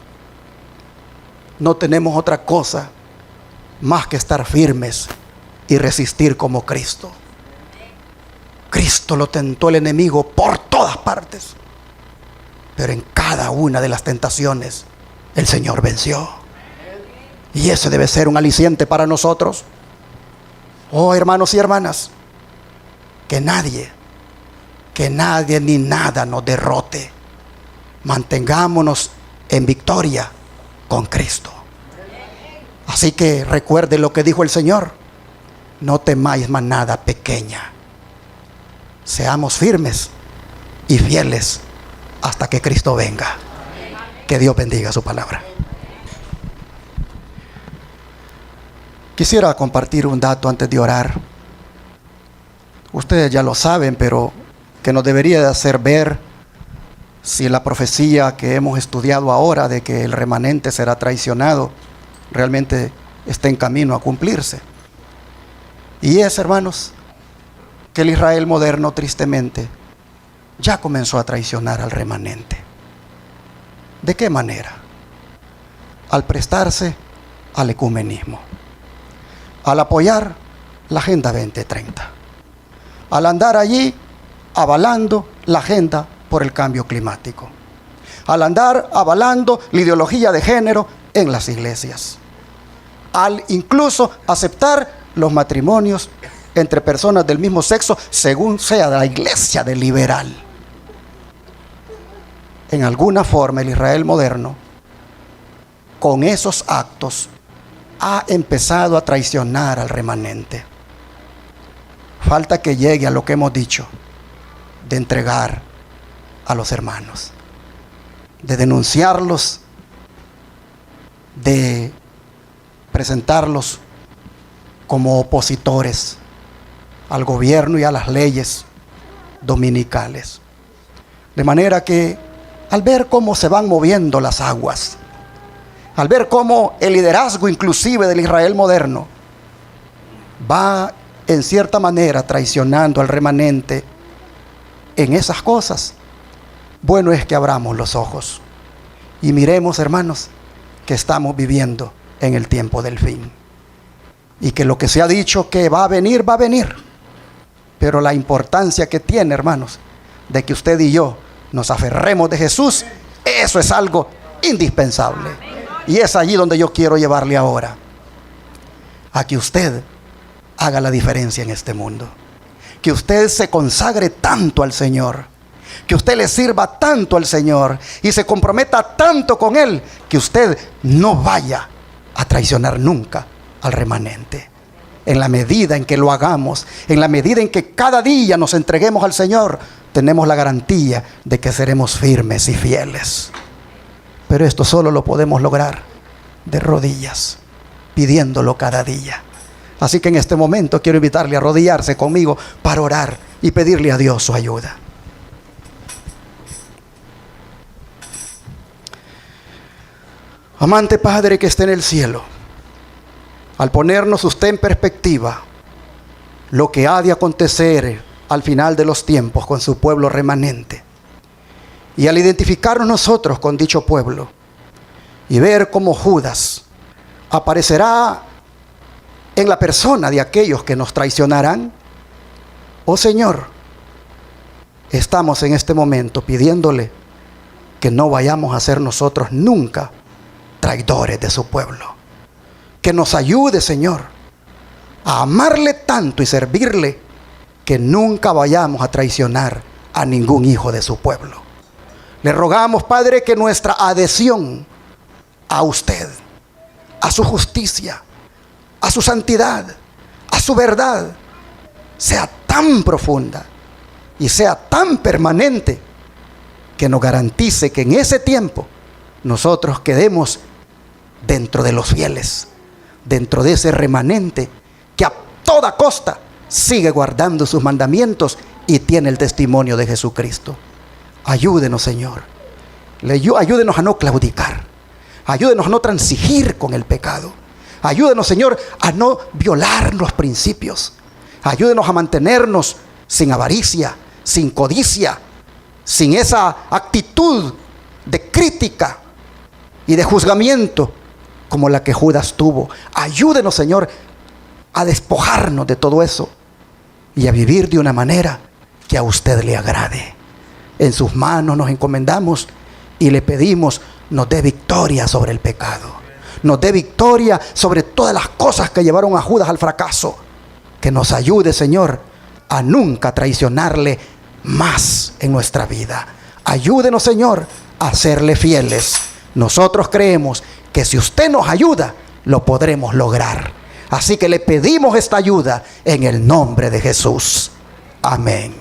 no tenemos otra cosa más que estar firmes y resistir como Cristo. Cristo lo tentó el enemigo por todas partes, pero en cada una de las tentaciones el Señor venció. Y ese debe ser un aliciente para nosotros. Oh, hermanos y hermanas, que nadie ni nada nos derrote. Mantengámonos en victoria con Cristo. Así que recuerde lo que dijo el Señor: no temáis manada pequeña. Seamos firmes y fieles hasta que Cristo venga. Que Dios bendiga su palabra. Quisiera compartir un dato antes de orar. Ustedes ya lo saben, pero que nos debería de hacer ver si la profecía que hemos estudiado ahora de que el remanente será traicionado realmente está en camino a cumplirse. Y es, hermanos, que el Israel moderno tristemente ya comenzó a traicionar al remanente. ¿De qué manera? Al prestarse al ecumenismo, al apoyar la Agenda 2030, al andar allí avalando la agenda por el cambio climático, al andar avalando la ideología de género en las iglesias, al incluso aceptar los matrimonios entre personas del mismo sexo según sea la iglesia de liberal. En alguna forma el Israel moderno, con esos actos, ha empezado a traicionar al remanente. Falta que llegue a lo que hemos dicho, de entregar a los hermanos, de denunciarlos, de presentarlos como opositores al gobierno y a las leyes dominicales. De manera que al ver cómo se van moviendo las aguas, al ver cómo el liderazgo inclusive del Israel moderno va en cierta manera traicionando al remanente en esas cosas, bueno es que abramos los ojos y miremos, hermanos, que estamos viviendo en el tiempo del fin. Y que lo que se ha dicho que va a venir, va a venir. Pero la importancia que tiene, hermanos, de que usted y yo nos aferremos de Jesús, eso es algo indispensable. Y es allí donde yo quiero llevarle ahora. A que usted haga la diferencia en este mundo. Que usted se consagre tanto al Señor. Que usted le sirva tanto al Señor y se comprometa tanto con Él, que usted no vaya a traicionar nunca al remanente. En la medida en que lo hagamos, en la medida en que cada día nos entreguemos al Señor, tenemos la garantía de que seremos firmes y fieles. Pero esto solo lo podemos lograr de rodillas, pidiéndolo cada día. Así que en este momento quiero invitarle a arrodillarse conmigo para orar y pedirle a Dios su ayuda. Amante Padre que esté en el cielo, al ponernos usted en perspectiva lo que ha de acontecer al final de los tiempos con su pueblo remanente, y al identificarnos nosotros con dicho pueblo y ver cómo Judas aparecerá en la persona de aquellos que nos traicionarán, oh Señor, estamos en este momento pidiéndole que no vayamos a ser nosotros nunca traidores de su pueblo. Que nos ayude, Señor, a amarle tanto y servirle, que nunca vayamos a traicionar a ningún hijo de su pueblo. Le rogamos, Padre, que nuestra adhesión a usted, a su justicia, a su santidad, a su verdad, sea tan profunda y sea tan permanente, que nos garantice que en ese tiempo nosotros quedemos dentro de los fieles, dentro de ese remanente que a toda costa sigue guardando sus mandamientos y tiene el testimonio de Jesucristo. Ayúdenos, Señor. Ayúdenos a no claudicar. Ayúdenos a no transigir con el pecado. Ayúdenos, Señor, a no violar los principios. Ayúdenos a mantenernos sin avaricia, sin codicia, sin esa actitud de crítica y de juzgamiento como la que Judas tuvo. Ayúdenos, Señor, a despojarnos de todo eso y a vivir de una manera que a usted le agrade. En sus manos nos encomendamos y le pedimos nos dé victoria sobre el pecado, nos dé victoria sobre todas las cosas que llevaron a Judas al fracaso. Que nos ayude, Señor, a nunca traicionarle más en nuestra vida. Ayúdenos, Señor, a serle fieles. Nosotros creemos que si usted nos ayuda, lo podremos lograr. Así que le pedimos esta ayuda en el nombre de Jesús. Amén.